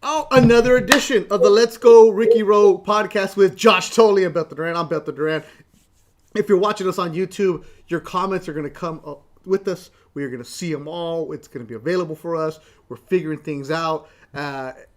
Oh, another edition of the Let's Go Ricky Rowe podcast with Josh Thole and Bethel Duran. I'm Bethel Duran. If you're watching us on YouTube, your comments are going to come up with us. We are going to see them all. It's going to be available for us. We're figuring things out.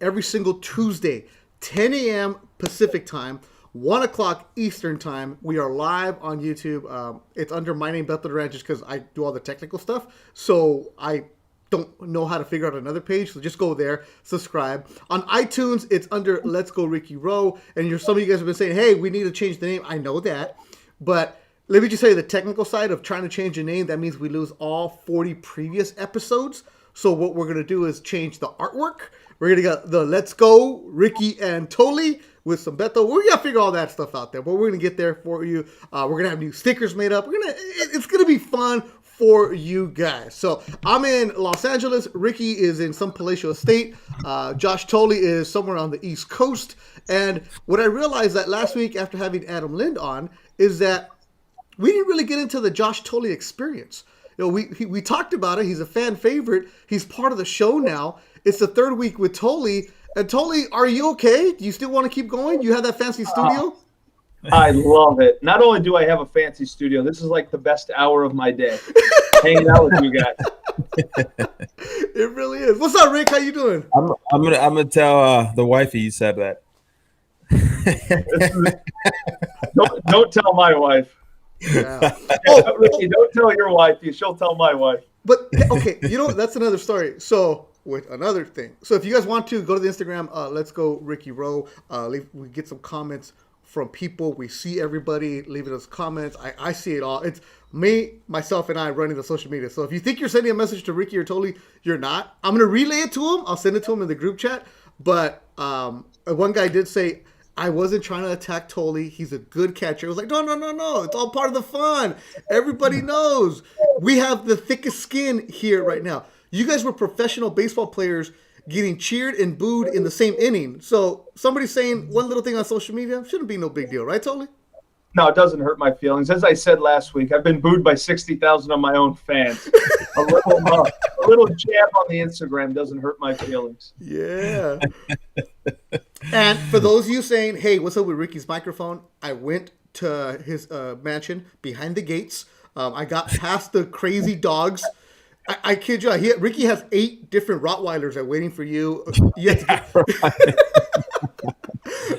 Every single Tuesday, 10 a.m. Pacific time, 1 o'clock Eastern time, we are live on YouTube. It's under my name, Bethel Duran, just because I do all the technical stuff. So I don't know how to figure out another page, so just go there, subscribe. On iTunes, it's under Let's Go Ricky Rowe, and some of you guys have been saying, hey, we need to change the name. I know that, but let me just tell you the technical side of trying to change a name. That means we lose all 40 previous episodes. So what we're going to do is change the artwork. We're going to get the Let's Go Ricky and Thole with some Beto. We're going to figure all that stuff out there, but we're going to get there for you. We're going to have new stickers made up. It's going to be fun for you guys. So I'm in Los Angeles. Ricky is in some palatial estate. Josh Thole is somewhere on the East Coast. And what I realized that last week after having Adam Lind on is that we didn't really get into the Josh Thole experience. You know, we talked about it. He's a fan favorite. He's part of the show now. It's the third week with Thole. And Thole, are you okay? Do you still want to keep going? You have that fancy studio? I love it. Not only do I have a fancy studio, this is like the best hour of my day. Hanging out with you guys. It really is. What's up, Rick? How you doing? I'm gonna tell the wifey you said that. Don't tell my wife. Yeah. Ricky, don't tell your wife. She'll tell my wife. But okay, you know that's another story. So with another thing. So if you guys want to go to the Instagram, Let's Go Ricky Rowe. We get some comments from people. We see everybody leaving us comments. I see it all. It's me, myself, and I running the social media. So if you think you're sending a message to Ricky or Thole, you're not. I'm going to relay it to him. I'll send it to him in the group chat. But one guy did say, I wasn't trying to attack Thole. He's a good catcher. I was like, no. It's all part of the fun. Everybody knows. We have the thickest skin here right now. You guys were professional baseball players getting cheered and booed in the same inning. So somebody saying one little thing on social media shouldn't be no big deal, right, Thole? No, it doesn't hurt my feelings. As I said last week, I've been booed by 60,000 of my own fans. A little jab on the Instagram doesn't hurt my feelings. Yeah. And for those of you saying, hey, what's up with Ricky's microphone? I went to his mansion behind the gates. I got past the crazy dogs. I kid you, Ricky has 8 different Rottweilers that are waiting for you.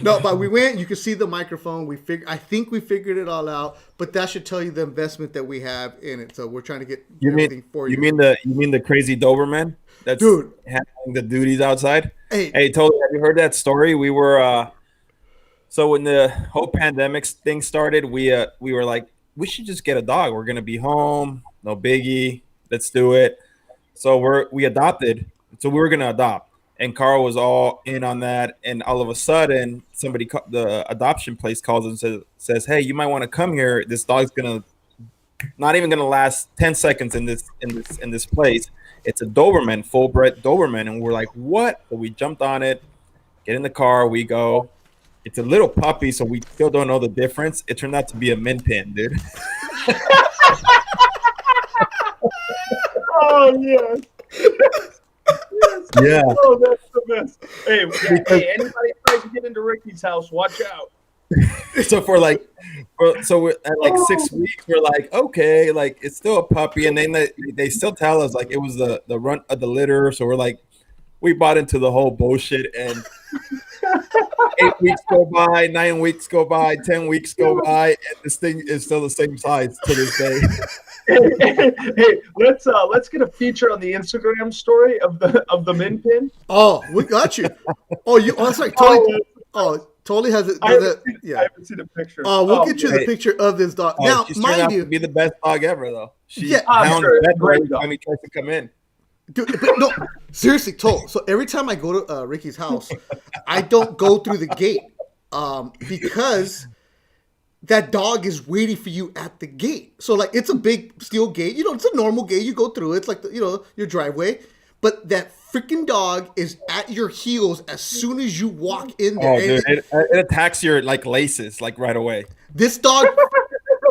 No, but we went. You can see the microphone. I think we figured it all out. But that should tell you the investment that we have in it. So we're trying to get everything for you. You mean the crazy Doberman that's handling the duties outside? Hey, Thole, have you heard that story? We were so when the whole pandemic thing started, we were like, we should just get a dog. We're gonna be home, no biggie. Let's do it. So we adopted. So we were gonna adopt. And Carl was all in on that, and all of a sudden, the adoption place calls and says, "Hey, you might want to come here. This dog's not even gonna last 10 seconds in this place. It's a Doberman, full-bred Doberman." And we're like, "What?" So we jumped on it, get in the car, we go. It's a little puppy, so we still don't know the difference. It turned out to be a min pin, dude. Oh yes. Yeah. Oh, that's the best. Hey, anybody tries to get into Ricky's house, watch out. So we're at like 6 weeks, we're like, okay, like it's still a puppy, and then they still tell us like it was the runt of the litter. So we're like, we bought into the whole bullshit, and 8 weeks go by, 9 weeks go by, 10 weeks go by, and this thing is still the same size to this day. Hey, let's get a feature on the Instagram story of the min pin. Oh, we got you. That's right. Thole has it. I haven't seen a picture. We'll get you the picture of this dog. Now, she's turned out to be the best dog ever, though. She's hound every time he tries to come in. Dude, but no, seriously, Thole. So every time I go to Ricky's house, I don't go through the gate because that dog is waiting for you at the gate. So like it's a big steel gate. You know, it's a normal gate. You go through. It's like your driveway. But that freaking dog is at your heels as soon as you walk in there. Oh, dude, it attacks your like laces like right away. This dog,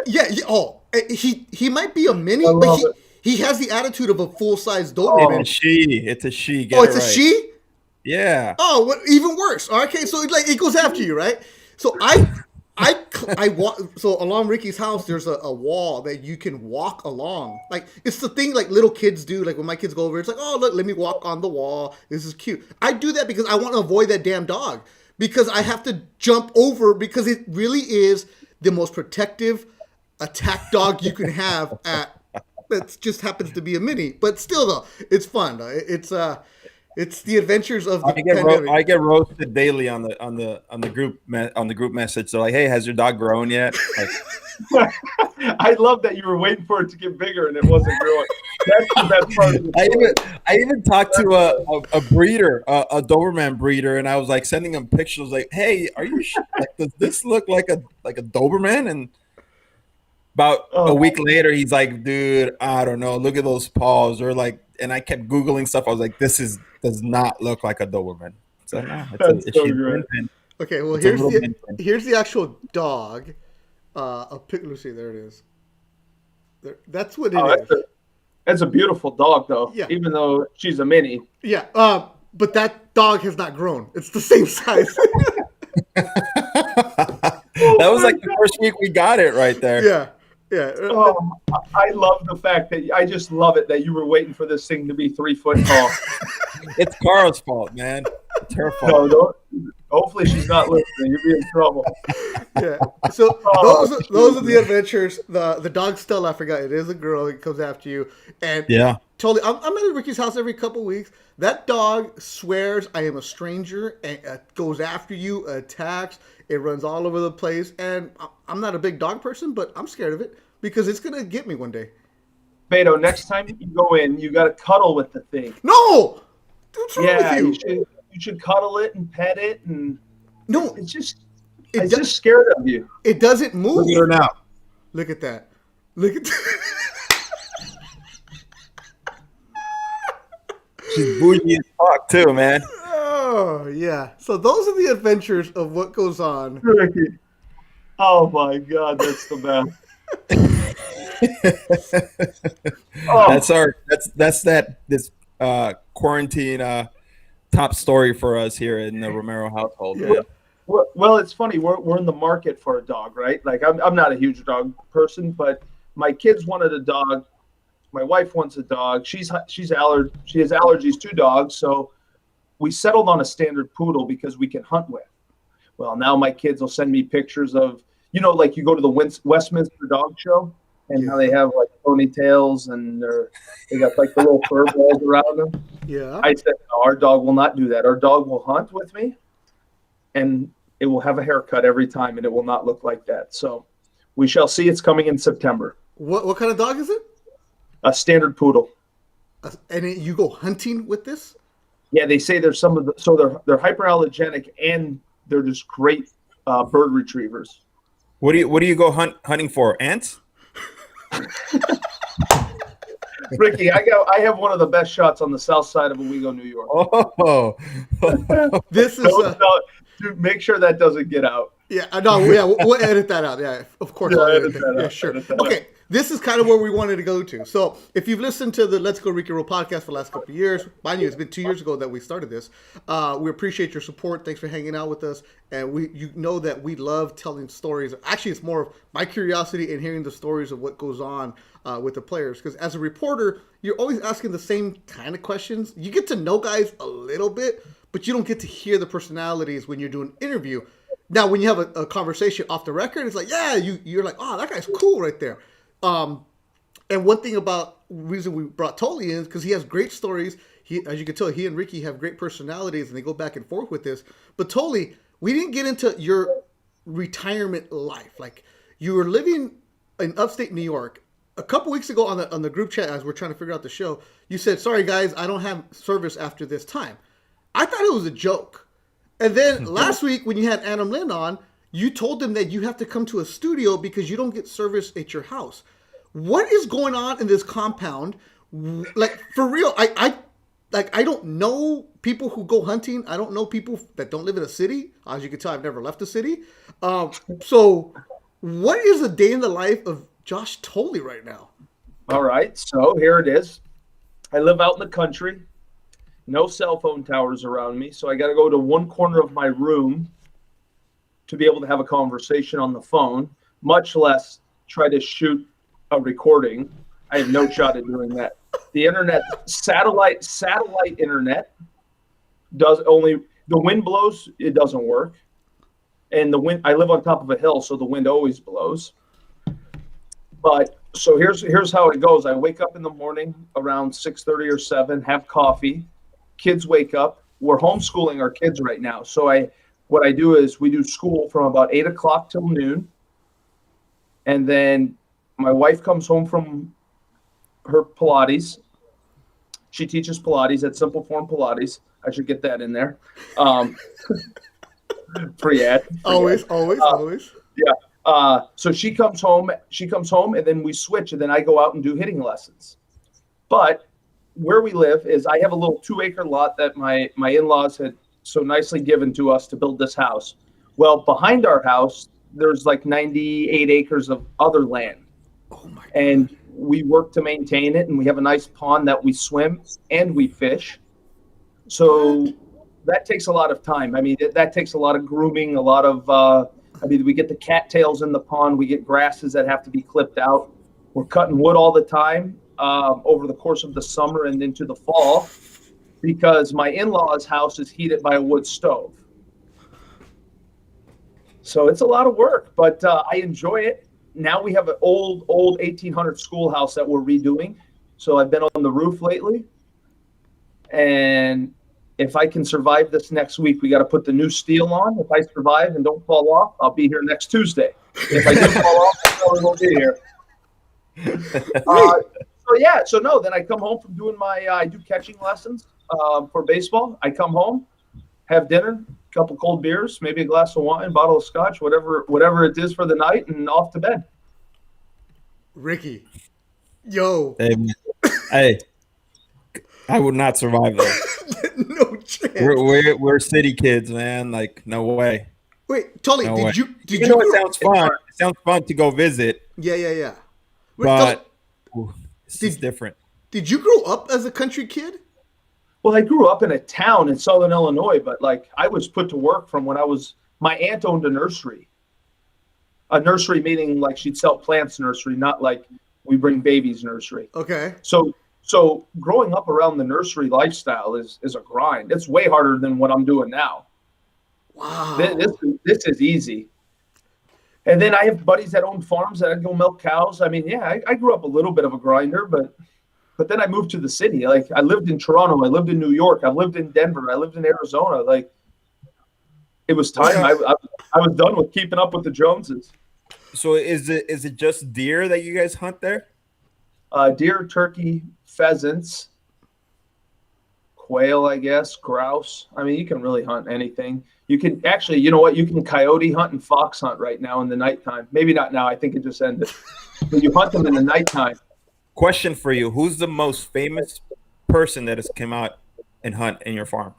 he might be a mini, but he has the attitude of a full-size Doberman. It's a she. It's a she. It's a she? Yeah. Oh, what, even worse. Okay, so it goes after you, right? So I walk. So along Ricky's house, there's a wall that you can walk along. Like it's the thing like little kids do. Like when my kids go over, it's like, oh look, let me walk on the wall. This is cute. I do that because I want to avoid that damn dog because I have to jump over because it really is the most protective attack dog you can have at. That just happens to be a mini, but still though, it's fun. It's the adventures of the pandemic. I get roasted daily on the group message. They're like, "Hey, has your dog grown yet?" Like, I love that you were waiting for it to get bigger and it wasn't growing. That's the best part of the story. I even talked to a breeder, a Doberman breeder, and I was like sending him pictures, like, "Hey, are you like, does this look like a Doberman?" And about a week later, he's like, "Dude, I don't know. Look at those paws." Or like, and I kept Googling stuff. I was like, "This does not look like a Doberman." So no, that's so great. Okay, well here's the actual dog. Lucy, there it is. That's what it is. That's a beautiful dog, though. Yeah. Even though she's a mini. Yeah. But that dog has not grown. It's the same size. That was like the first week we got it right there. Yeah. Yeah. I love the fact that I just love it that you were waiting for this thing to be 3 foot tall. It's Cara's fault, man. It's her fault. No, hopefully she's not listening. You'll be in trouble. Yeah. So those are the adventures. The dog Stella, I forgot. It is a girl. It comes after you. And yeah, totally. I'm at Ricky's house every couple weeks. That dog swears I am a stranger and goes after you, attacks. It runs all over the place. And I'm not a big dog person, but I'm scared of it because it's going to get me one day. Beto, next time you go in, you got to cuddle with the thing. No! What's wrong with you? You should cuddle it and pet it. And no, it's just scared of you. It doesn't move. Look at her now. Look at that. Look at that. She's bougie as fuck too, man. Oh yeah. So those are the adventures of what goes on. Ricky. Oh my God, that's the best. This quarantine top story for us here in the Romero household. Yeah. Well, it's funny. We're in the market for a dog, right? Like I'm not a huge dog person, but my kids wanted a dog. My wife wants a dog. She has allergies to dogs, so we settled on a standard poodle because we can hunt with. Well, now my kids will send me pictures of, like you go to the Westminster Dog Show and how they have like ponytails and they got like the little fur balls around them. Yeah. I said, no, our dog will not do that. Our dog will hunt with me and it will have a haircut every time and it will not look like that. So we shall see. It's coming in September. What kind of dog is it? A standard poodle. And you go hunting with this? Yeah, they say there's some of the, so they're hyperallergenic and they're just great bird retrievers. What do you go hunting for? Ants? Ricky, I have one of the best shots on the south side of Owego, New York. Oh, this is dude, make sure that doesn't get out. Yeah, no, yeah, we'll edit that out. Yeah, of course. Yeah, I'll edit that out. Yeah, sure. Edit that Okay, out. this is kind of where we wanted to go to. So, if you've listened to the Let's Go Ricky Roll podcast for the last couple of years, mind you, it's been 2 years ago that we started this. We appreciate your support. Thanks for hanging out with us. And you know that we love telling stories. Actually, it's more of my curiosity in hearing the stories of what goes on with the players. Because as a reporter, you're always asking the same kind of questions. You get to know guys a little bit, but you don't get to hear the personalities when you're doing an interview. Now, when you have a conversation off the record, it's like, yeah, you're like, oh, that guy's cool right there. And one thing about the reason we brought Thole in is because he has great stories. As you can tell, he and Ricky have great personalities, and they go back and forth with this. But Thole, we didn't get into your retirement life. Like, you were living in upstate New York. A couple weeks ago on the group chat, as we're trying to figure out the show, you said, sorry, guys, I don't have service after this time. I thought it was a joke. And then last week when you had Adam Lynn on, you told them that you have to come to a studio because you don't get service at your house. What is going on in this compound? Like, for real, I don't know people who go hunting. I don't know people that don't live in a city. As you can tell, I've never left a city. So what is a day in the life of Josh Thole right now? All right, so here it is. I live out in the country. no cell phone towers around me, so I got to go to one corner of my room to be able to have a conversation on the phone, much less try to shoot a recording. I have no shot at doing that. The internet, satellite internet does only, the wind blows, it doesn't work. And the wind, I live on top of a hill, so the wind always blows. But so here's how it goes. I wake up in the morning around 6:30 or 7, have coffee. Kids wake up. We're homeschooling our kids right now. So what I do is we do school from about 8 o'clock till noon. And then my wife comes home from her Pilates. She teaches Pilates at Simple Form Pilates. I should get that in there. Free ad. Always. Yeah. So she comes home, and then we switch, and then I go out and do hitting lessons. But where we live is I have a little 2-acre lot that my in-laws had so nicely given to us to build this house. Well, behind our house, there's like 98 acres of other land. Oh my God. And we work to maintain it, and we have a nice pond that we swim and we fish. So that takes a lot of time. I mean, that takes a lot of grooming, a lot of, we get the cattails in the pond. We get grasses that have to be clipped out. We're cutting wood all the time over the course of the summer and into the fall because my in-laws' house is heated by a wood stove. So it's a lot of work, but I enjoy it. Now we have an old 1800 schoolhouse that we're redoing. So I've been on the roof lately. And if I can survive this next week, we got to put the new steel on. If I survive and don't fall off, I'll be here next Tuesday. If I do fall off, I probably won't be here. Then I come home from doing I do catching lessons for baseball. I come home, have dinner, a couple cold beers, maybe a glass of wine, bottle of scotch, whatever it is for the night, and off to bed. Ricky, yo. Hey, I would not survive that. No chance. We're city kids, man. Like, no way. Wait, Tully, no did way. you know it sounds fun. It sounds fun to go visit. Yeah. Wait, but it's different. Did you grow up as a country kid? Well, I grew up in a town in Southern Illinois, but like I was put to work from when my aunt owned a nursery. A nursery meaning like she'd sell plants nursery, not like we bring babies nursery. Okay. So growing up around the nursery lifestyle is a grind. It's way harder than what I'm doing now. Wow. This is easy. And then I have buddies that own farms that I go milk cows. I mean, yeah, I grew up a little bit of a grinder, but then I moved to the city. Like I lived in Toronto, I lived in New York, I lived in Denver, I lived in Arizona. Like it was time. I was done with keeping up with the Joneses. So is it just deer that you guys hunt there? Deer, turkey, pheasants, quail, I guess, grouse. I mean, you can really hunt anything. You can actually, you know what? You can coyote hunt and fox hunt right now in the nighttime. Maybe not now. I think it just ended. But you hunt them in the nighttime. Question for you: who's the most famous person that has come out and hunt in your farm?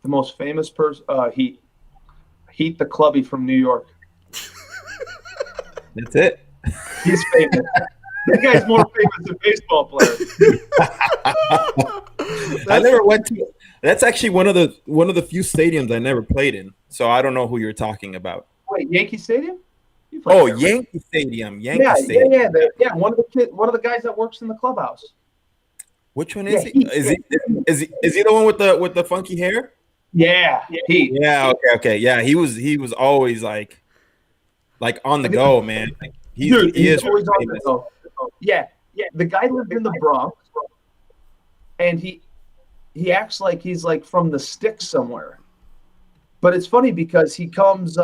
The most famous person, Heat the clubby from New York. That's it. He's famous. That guy's more famous than baseball players. I never went to. That's actually one of the few stadiums I never played in. So I don't know who you're talking about. Wait, Yankee Stadium? Oh, Yankee Stadium. Stadium. Yeah. One of the guys that works in the clubhouse. Which one is he? Is he the one with the funky hair? Yeah. Yeah. Okay. Yeah. He was always like on the go, man. Like, he is always on the go. Yeah. The guy lived in the Bronx, and he acts like he's like from the sticks somewhere. But it's funny because he drops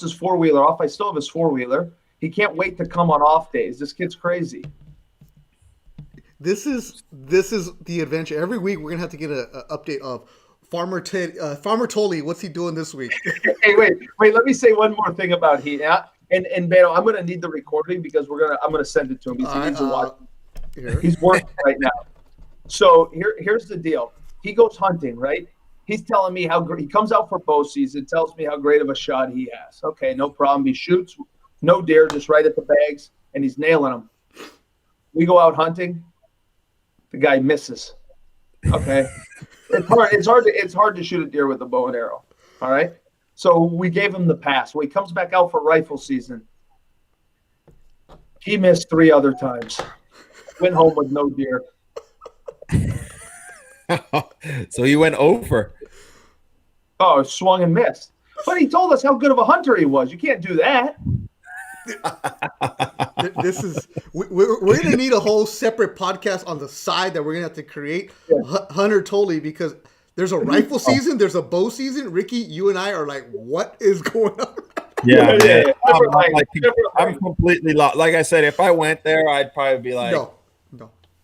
his four-wheeler off. I still have his four-wheeler. He can't wait to come on off days. This kid's crazy. This is the adventure. Every week we're gonna have to get an update of Farmer Thole. What's he doing this week? Hey, wait. Let me say one more thing about Heat. And Beto, I'm gonna need the recording because I'm gonna send it to him. He needs to watch. He's working right now. So here's the deal. He goes hunting, right? He's telling me how great he comes out for bow season, tells me how great of a shot he has. Okay, no problem. He shoots, no deer, just right at the bags, and he's nailing them. We go out hunting. The guy misses. Okay. It's hard to shoot a deer with a bow and arrow. All right. So we gave him the pass. When he comes back out for rifle season, he missed 3 other times. Went home with no deer. So he went over. Oh, swung and missed. But he told us how good of a hunter he was. You can't do that. This is we're going to need a whole separate podcast on the side that we're going to have to create. Hunter Thole, because there's a rifle season, there's a bow season. Ricky, you and I are like, what is going on? Yeah. I'm completely lost. Like I said, if I went there, I'd probably be like,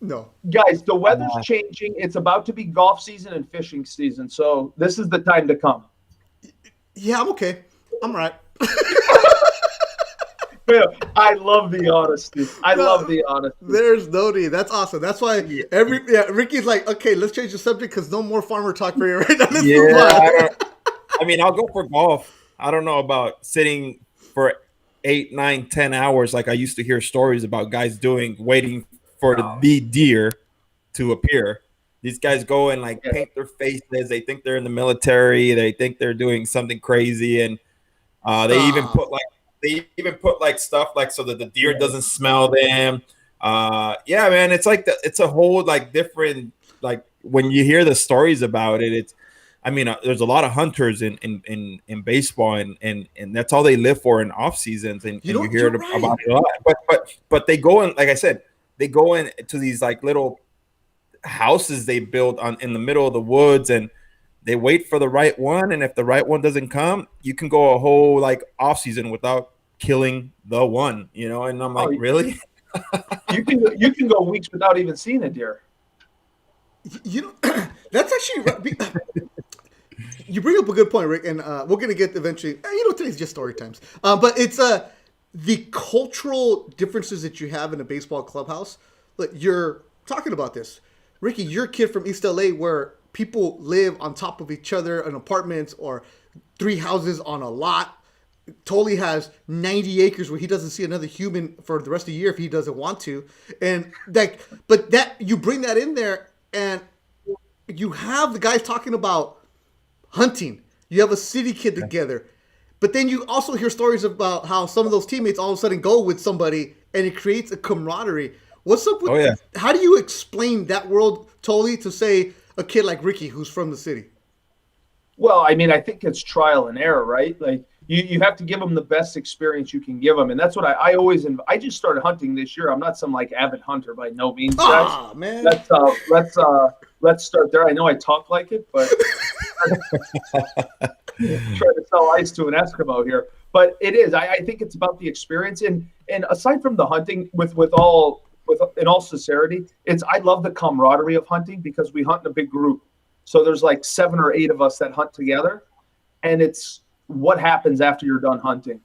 no. Guys, the weather's changing. It's about to be golf season and fishing season, so this is the time to come. Yeah, I'm okay. I'm all right. I love the honesty. Love the honesty. There's no need. That's awesome. That's why Ricky's like, okay, let's change the subject because no more farmer talk for you right now. I mean, I'll go for golf. I don't know about sitting for 8, 9, 10 hours like I used to hear stories about guys doing, waiting for the deer to appear. These guys go and paint their faces. They think they're in the military. They think they're doing something crazy, and they even put stuff so that the deer doesn't smell them. Yeah, man, it's it's a whole different when you hear the stories about it. There's a lot of hunters in baseball, and that's all they live for in off seasons, and you hear about it a lot. But they go in, like I said, they go into these little houses they build in the middle of the woods, and they wait for the right one. And if the right one doesn't come, you can go a whole off season without killing the one, And I'm like, really? You can go weeks without even seeing a deer. That's actually. You bring up a good point, Rick, and we're gonna get eventually. Today's just story times. But it's the cultural differences that you have in a baseball clubhouse. Like, you're talking about this, Ricky. You're a kid from East LA where people live on top of each other in apartments or 3 houses on a lot. Thole has 90 acres where he doesn't see another human for the rest of the year if he doesn't want to, and but that you bring that in there, and you have the guys talking about hunting. You have a city kid together, but then you also hear stories about how some of those teammates all of a sudden go with somebody, and it creates a camaraderie. What's up with? How do you explain that world, Thole, to say a kid like Ricky who's from the city? Well, I think it's trial and error, right? You have to give them the best experience you can give them, and that's what I always. I just started hunting this year. I'm not some avid hunter by no means, guys. Man. Let's start there. I know I talk like it, but try to sell ice to an Eskimo here. But it is. I think it's about the experience, and aside from the hunting, in all sincerity, I love the camaraderie of hunting because we hunt in a big group. So there's 7 or 8 of us that hunt together, and it's what happens after you're done hunting.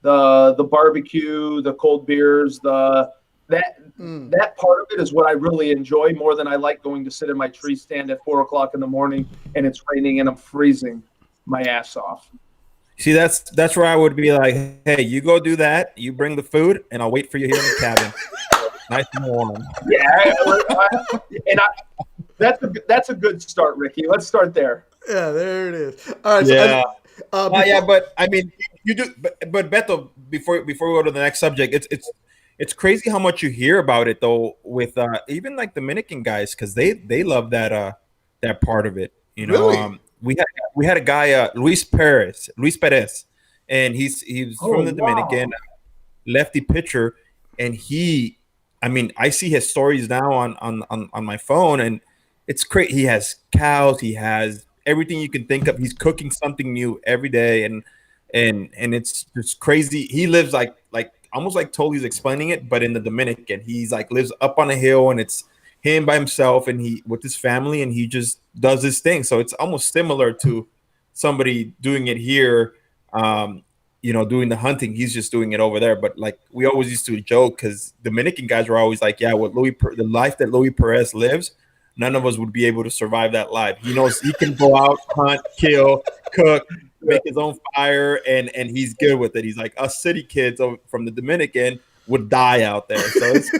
The barbecue, the cold beers, that part of it is what I really enjoy more than I like going to sit in my tree stand at 4:00 in the morning and it's raining and I'm freezing my ass off. See, that's where I would be like, hey, you go do that. You bring the food, and I'll wait for you here in the cabin. Nice and warm. Yeah, that's a good start, Ricky. Let's start there. Yeah, there it is. All right. Yeah. But you do. But Beto, before we go to the next subject, it's crazy how much you hear about it though with even Dominican guys, because they love that part of it. Really? We had a guy, Luis Perez, and he's from the Dominican, lefty pitcher, and I see his stories now on my phone, and it's crazy. He has cows, he has everything you can think of. He's cooking something new every day, and it's just crazy. He lives like almost like Thole's explaining it, but in the Dominican. He's lives up on a hill, and it's him by himself, and he with his family, and he just does his thing. So it's almost similar to somebody doing it here, doing the hunting. He's just doing it over there. But we always used to joke, because Dominican guys were always like, yeah, with the life that Luis Perez lives, none of us would be able to survive that life. He knows he can go out, hunt, kill, cook, make his own fire, and he's good with it. He's like, us city kids from the Dominican would die out there. So it's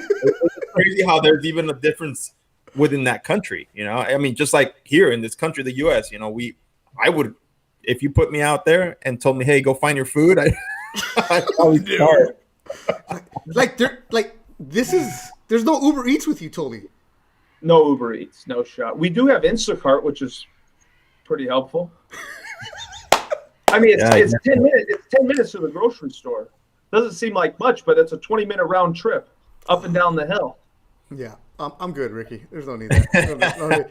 crazy how there's even a difference within that country. I mean, just like here in this country, the U.S. I would, if you put me out there and told me, hey, go find your food, I'd probably start. There's no Uber Eats with you, Thole. No Uber Eats, no shot. We do have Instacart, which is pretty helpful. I mean, it's 10 minutes. It's 10 minutes to the grocery store. Doesn't seem like much, but it's a 20-minute round trip up and down the hill. Yeah, I'm good, Ricky. There's no need that. No need.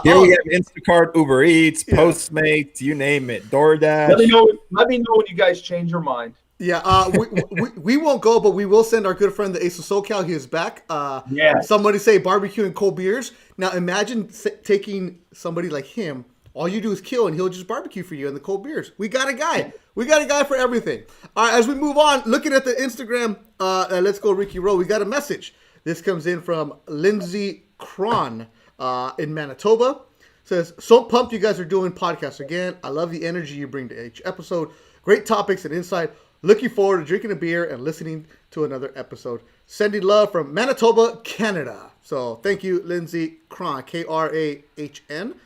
Here we have Instacart, Uber Eats, Postmates, you name it, DoorDash. Let me know when you guys change your mind. Yeah, we won't go, but we will send our good friend the Ace of SoCal. He is back. Somebody say barbecue and cold beers. Now imagine taking somebody like him. All you do is kill, and he'll just barbecue for you and the cold beers. We got a guy. We got a guy for everything. All right, as we move on, looking at the Instagram, Let's Go Ricky Rowe, we got a message. This comes in from Lindsay Cron in Manitoba. Says, so pumped you guys are doing podcasts again. I love the energy you bring to each episode. Great topics and insight. Looking forward to drinking a beer and listening to another episode. Sending love from Manitoba, Canada. So thank you, Lindsay Cron, Krahn.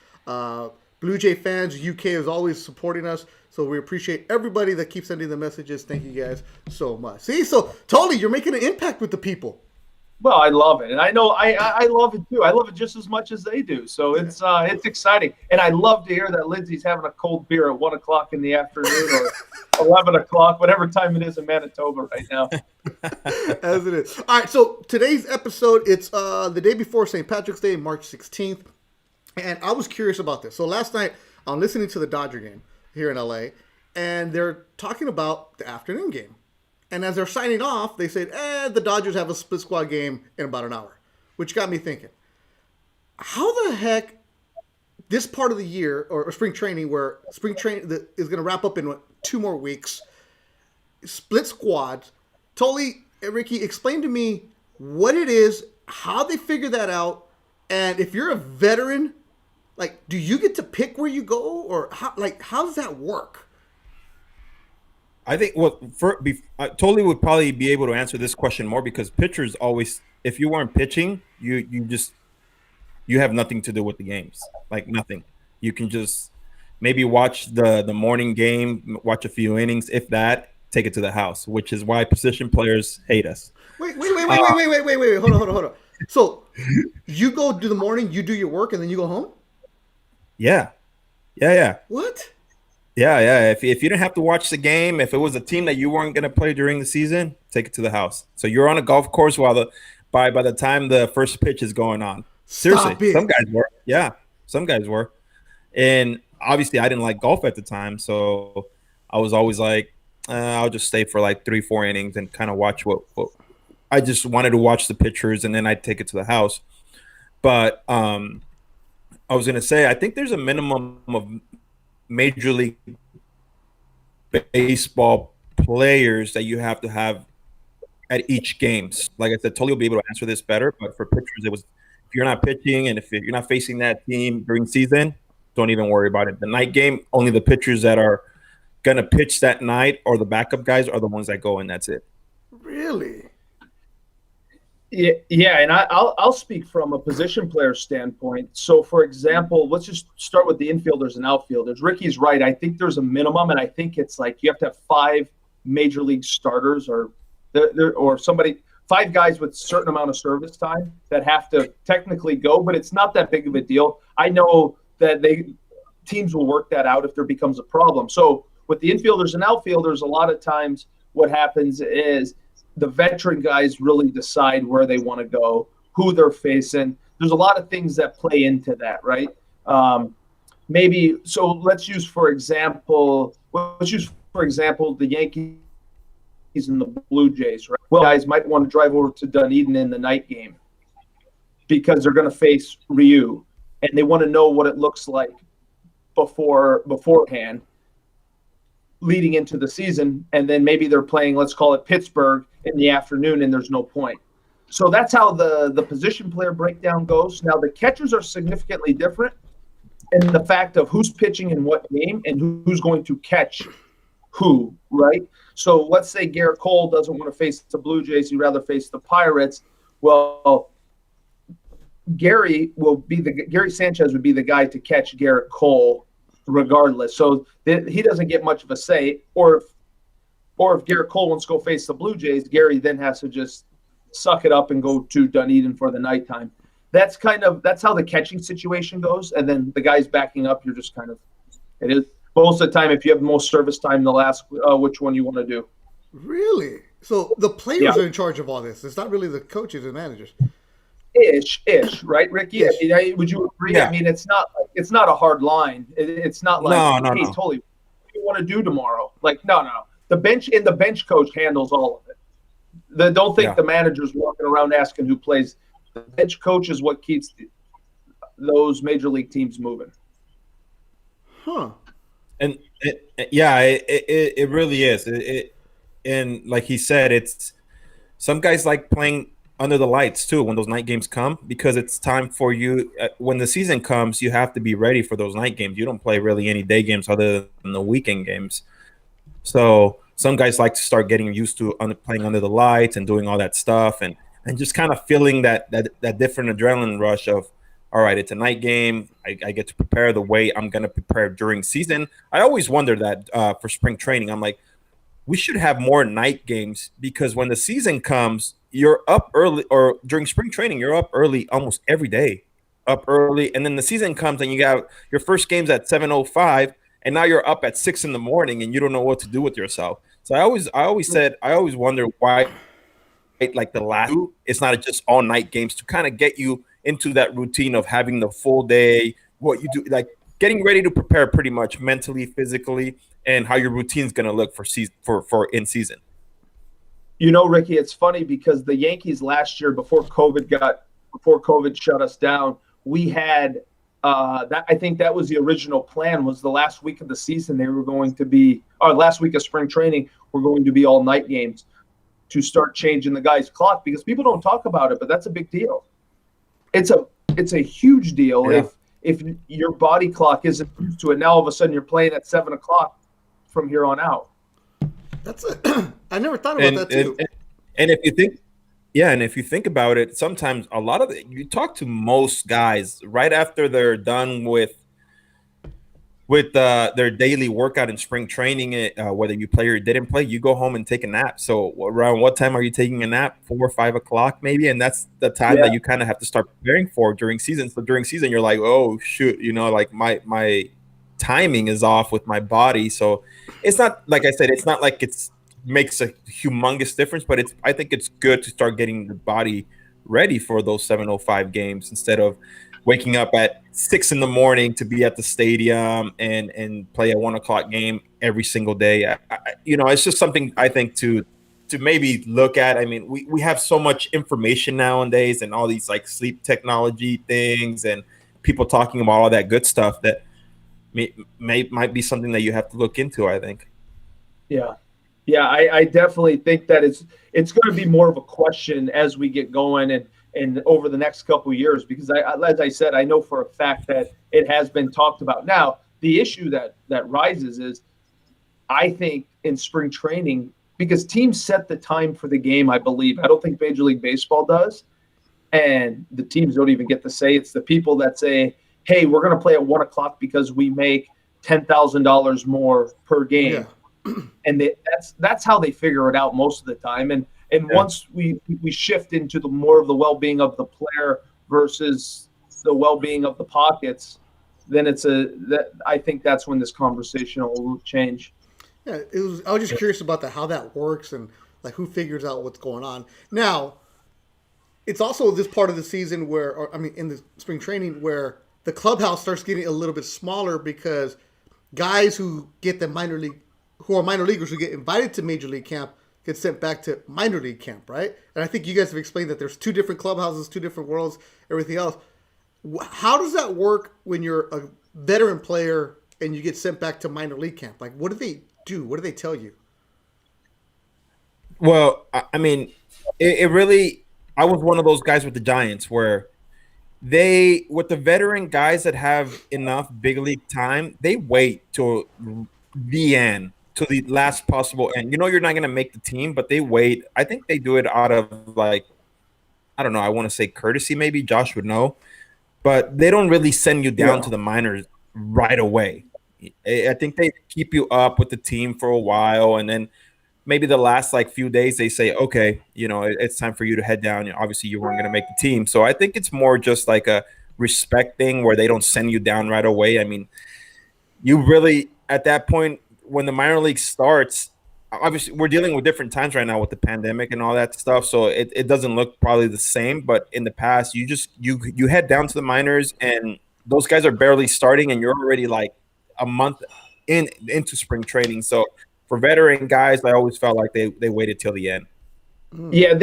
Blue Jay fans, UK is always supporting us. So we appreciate everybody that keeps sending the messages. Thank you guys so much. See, so Thole, you're making an impact with the people. Well, I love it, and I know I love it too. I love it just as much as they do. So it's exciting, and I love to hear that Lindsay's having a cold beer at 1 o'clock in the afternoon or 11 o'clock, whatever time it is in Manitoba right now. As it is. All right, so today's episode, it's the day before St. Patrick's Day, March 16th, and I was curious about this. So last night, I'm listening to the Dodger game here in LA, and they're talking about the afternoon game. And as they're signing off, they said, the Dodgers have a split squad game in about an hour, which got me thinking, how the heck this part of the year, or spring training, where spring training is going to wrap up in 2 more weeks, split squads. Thole and Ricky, explain to me what it is, how they figure that out, and if you're a veteran, like, do you get to pick where you go, or how does that work? I think Thole would probably be able to answer this question more, because pitchers always, if you weren't pitching, you have nothing to do with the games, like nothing. You can just maybe watch the morning game, watch a few innings, if that, take it to the house, which is why position players hate us. Wait, hold on. So you go do the morning, you do your work, and then you go home? Yeah. What? Yeah. If you didn't have to watch the game, if it was a team that you weren't going to play during the season, take it to the house. So you're on a golf course by the time the first pitch is going on. Seriously, some guys were. Yeah, some guys were. And obviously, I didn't like golf at the time, so I was always like, I'll just stay for like 3-4 innings and kind of watch what I just wanted to watch the pitchers, and then I'd take it to the house. But I was going to say, I think there's a minimum of Major League Baseball players that you have to have at each games. Like I said, Thole will be able to answer this better, but for pitchers, it was, if you're not pitching and if you're not facing that team during season, don't even worry about it. The night game, only the pitchers that are going to pitch that night or the backup guys are the ones that go, and that's it. Really? Yeah, and I'll speak from a position player standpoint. So, for example, let's just start with the infielders and outfielders. Ricky's right. I think there's a minimum, and I think it's like you have to have 5 major league starters or somebody, 5 guys with a certain amount of service time that have to technically go, but it's not that big of a deal. I know that teams will work that out if there becomes a problem. So with the infielders and outfielders, a lot of times what happens is the veteran guys really decide where they want to go, who they're facing. There's a lot of things that play into that, right? Let's use for example the Yankees and the Blue Jays, right? Well, guys might want to drive over to Dunedin in the night game because they're going to face Ryu, and they want to know what it looks like beforehand, leading into the season, and then maybe they're playing, let's call it Pittsburgh, in the afternoon, and there's no point. So that's how the position player breakdown goes. Now, the catchers are significantly different in the fact of who's pitching in what game and who's going to catch who, right? So let's say Garrett Cole doesn't want to face the Blue Jays, he'd rather face the Pirates. Well, Gary Sanchez would be the guy to catch Garrett Cole regardless. So he doesn't get much of a say. Or if Garrett Cole wants to go face the Blue Jays, Gary then has to just suck it up and go to Dunedin for the nighttime. That's how the catching situation goes. And then the guys backing up, you're just it is most of the time, if you have the most service time, they'll ask which one you want to do. Really? So the players are in charge of all this. It's not really the coaches and managers. Ish, right, Ricky? I mean, would you agree? Yeah. I mean, it's not a hard line. It's not like, hey, totally, what do you want to do tomorrow? Like, no. The bench coach handles all of it. Don't think the manager's walking around asking who plays. The bench coach is what keeps those major league teams moving. Huh. And it really is. And like he said, it's some guys like playing under the lights too when those night games come, because it's time for you. When the season comes, you have to be ready for those night games. You don't play really any day games other than the weekend games. So some guys like to start getting used to playing under the lights and doing all that stuff, and just kind of feeling that different adrenaline rush of, all right, it's a night game. I get to prepare the way I'm going to prepare during season. I always wonder that for spring training. I'm like, we should have more night games, because when the season comes, you're up early, or during spring training, you're up early almost every day, up early. And then the season comes and you got your first game's at 7:05, and now you're up at 6 a.m. and you don't know what to do with yourself. So I always wonder why, like the last, it's not just all night games to kind of get you into that routine of having the full day, what you do, like getting ready to prepare pretty much mentally, physically, and how your routine is going to look for in season. You know, Ricky, it's funny because the Yankees last year, before COVID shut us down, we had that. I think that was the original plan. Was the last week of the season they were going to be, or last week of spring training, were going to be all night games to start changing the guys' clock, because people don't talk about it, but that's a big deal. It's a huge deal if your body clock isn't used to it. Now all of a sudden you're playing at 7:00 from here on out. That's I never thought about that too. And if you think about it, sometimes a lot of you talk to most guys right after they're done with their daily workout in spring training, whether you play or you didn't play, you go home and take a nap. So around what time are you taking a nap? 4 or 5 o'clock maybe, and that's the time that you kind of have to start preparing for during season. So during season, you're like, oh shoot, like my timing is off with my body. So it's not, like I said, it's not like it's makes a humongous difference, but I think it's good to start getting the body ready for those 7:05 games instead of waking up at 6 a.m. to be at the stadium and play a 1 o'clock game every single day. It's just something I think to maybe look at. I mean, we have so much information nowadays and all these like sleep technology things and people talking about all that good stuff that might be something that you have to look into, I think. Yeah, I definitely think that it's going to be more of a question as we get going and over the next couple of years, because as I said, I know for a fact that it has been talked about. Now, the issue that rises is, I think in spring training, because teams set the time for the game, I believe. I don't think Major League Baseball does, and the teams don't even get to say. It's the people that say, hey, we're going to play at 1 o'clock because we make $10,000 more per game. Yeah. And that's how they figure it out most of the time. And once we shift into the more of the well-being of the player versus the well-being of the pockets, then I think that's when this conversation will change. Yeah, I was just curious about how that works and like who figures out what's going on. Now, it's also this part of the season in the spring training where the clubhouse starts getting a little bit smaller because guys who get who are minor leaguers who get invited to major league camp get sent back to minor league camp, right? And I think you guys have explained that there's 2 different clubhouses, 2 different worlds, everything else. How does that work when you're a veteran player and you get sent back to minor league camp? Like, what do they do? What do they tell you? Well, I mean, it really, I was one of those guys with the Giants where with the veteran guys that have enough big league time, they wait till the end, to the last possible end. You're not going to make the team, but they wait. I think they do it out of like I don't know, I want to say courtesy, maybe Josh would know, but they don't really send you down to the minors right away. I think they keep you up with the team for a while, and then maybe the last like few days they say, okay, it's time for you to head down. Obviously, you weren't going to make the team, so I think it's more just like a respect thing where they don't send you down right away. I mean, you really at that point when the minor league starts. Obviously, we're dealing with different times right now with the pandemic and all that stuff, so it doesn't look probably the same. But in the past, you head down to the minors, and those guys are barely starting, and you're already like a month into spring training. So for veteran guys, I always felt like they waited till the end. Yeah,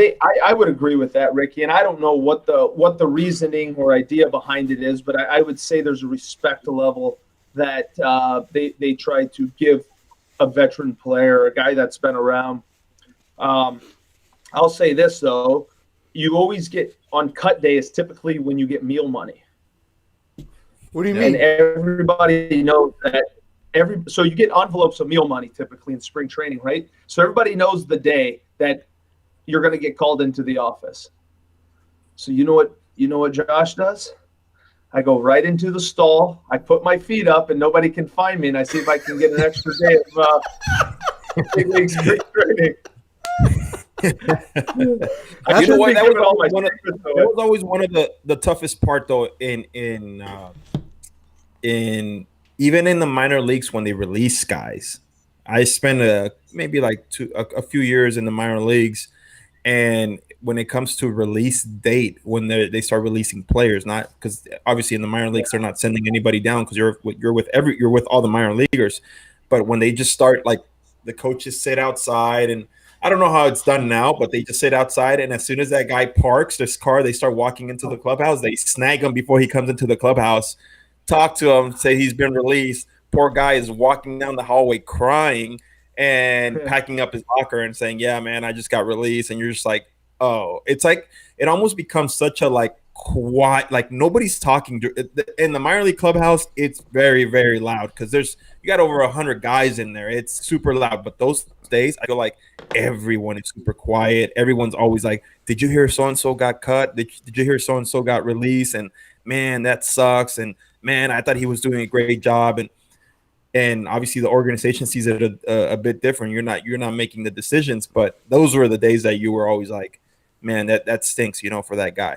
I would agree with that, Ricky. And I don't know what the reasoning or idea behind it is, but I would say there's a respect level that they try to give a veteran player, a guy that's been around. I'll say this though, you always get on cut day is typically when you get meal money. What do you mean? And everybody knows that so you get envelopes of meal money typically in spring training, right? So everybody knows the day that you're going to get called into the office. So you know what Josh does? I go right into the stall. I put my feet up, and nobody can find me. And I see if I can get an extra day of big league spring training. You know what? That was always one of the toughest part, though. In even in the minor leagues when they release guys, I spent maybe like a few years in the minor leagues, and when it comes to release date, when they start releasing players, not because obviously in the minor leagues they're not sending anybody down because you're with all the minor leaguers, but when they just start, like the coaches sit outside, and I don't know how it's done now, but they just sit outside, and as soon as that guy parks this car, they start walking into the clubhouse. They snag him before he comes into the clubhouse, talk to him, say he's been released. Poor guy is walking down the hallway crying and packing up his locker and saying, yeah, man, I just got released. And you're just like, oh, it's like it almost becomes such a like quiet, like nobody's talking in the minor league clubhouse. It's very, very loud because you got over 100 guys in there. It's super loud. But those days I feel like everyone is super quiet. Everyone's always like, did you hear so-and-so got cut? Did you hear so-and-so got released? And man, that sucks. And man, I thought he was doing a great job. And obviously the organization sees it a bit different. You're not making the decisions, but those were the days that you were always like, man, that stinks, for that guy.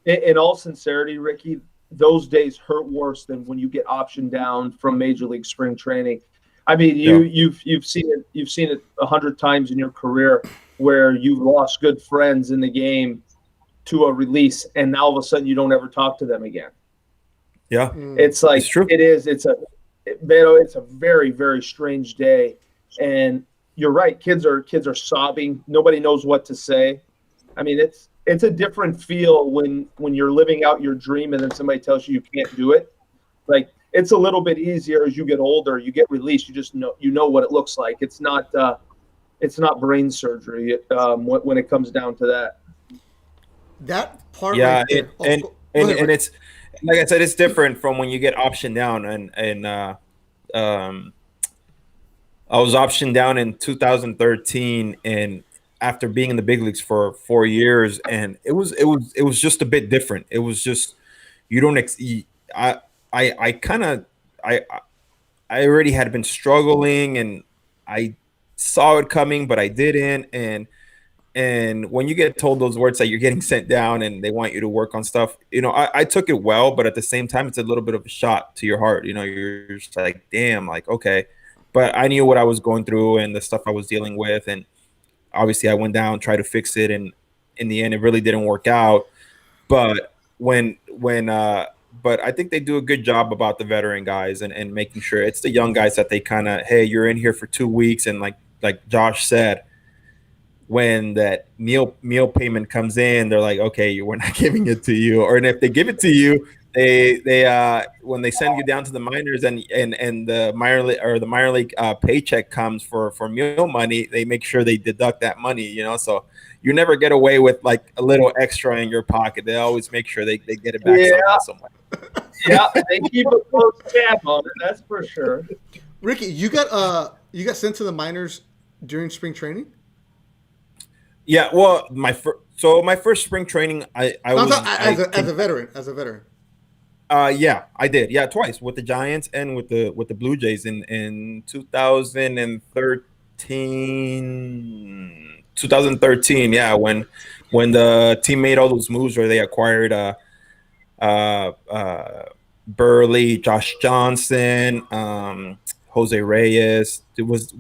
In all sincerity, Ricky, those days hurt worse than when you get optioned down from Major League spring training. I mean, you've seen it 100 times in your career where you've lost good friends in the game to a release, and now all of a sudden you don't ever talk to them again. Yeah, it's like it's true. It is. It's a very, very strange day, and you're right. Kids are sobbing. Nobody knows what to say. I mean, it's a different feel when you're living out your dream and then somebody tells you can't do it. Like, it's a little bit easier as you get older. You get released. You just know what it looks like. It's not brain surgery when it comes down to that. That part, yeah, right there. And it's like I said, it's different from when you get optioned down. And I was optioned down in 2013, and after being in the big leagues for 4 years, and it was just a bit different. It was just I already had been struggling, and I saw it coming, but I didn't. And when you get told those words that you're getting sent down and they want you to work on stuff, I took it well, but at the same time, it's a little bit of a shot to your heart. You're just like, damn, like, okay. But I knew what I was going through and the stuff I was dealing with. And obviously I went down, tried to fix it. And in the end, it really didn't work out. But but I think they do a good job about the veteran guys and making sure it's the young guys that they kind of, hey, you're in here for 2 weeks. And like Josh said, when that meal payment comes in, they're like, okay, we're not giving it to you. Or and if they give it to you, they when they send you down to the minors and the minor league paycheck comes for meal money, they make sure they deduct that money, so you never get away with like a little extra in your pocket. They always make sure they get it back somewhere. Yeah, they keep a close tab on it, that's for sure. Ricky, you got sent to the minors during spring training? Yeah, well, So my first spring training, As a veteran, as a veteran. Yeah, I did. Yeah, twice with the Giants and with the Blue Jays in 2013. Yeah, when the team made all those moves where they acquired uh, uh, Burley, Josh Johnson, Jose Reyes. It was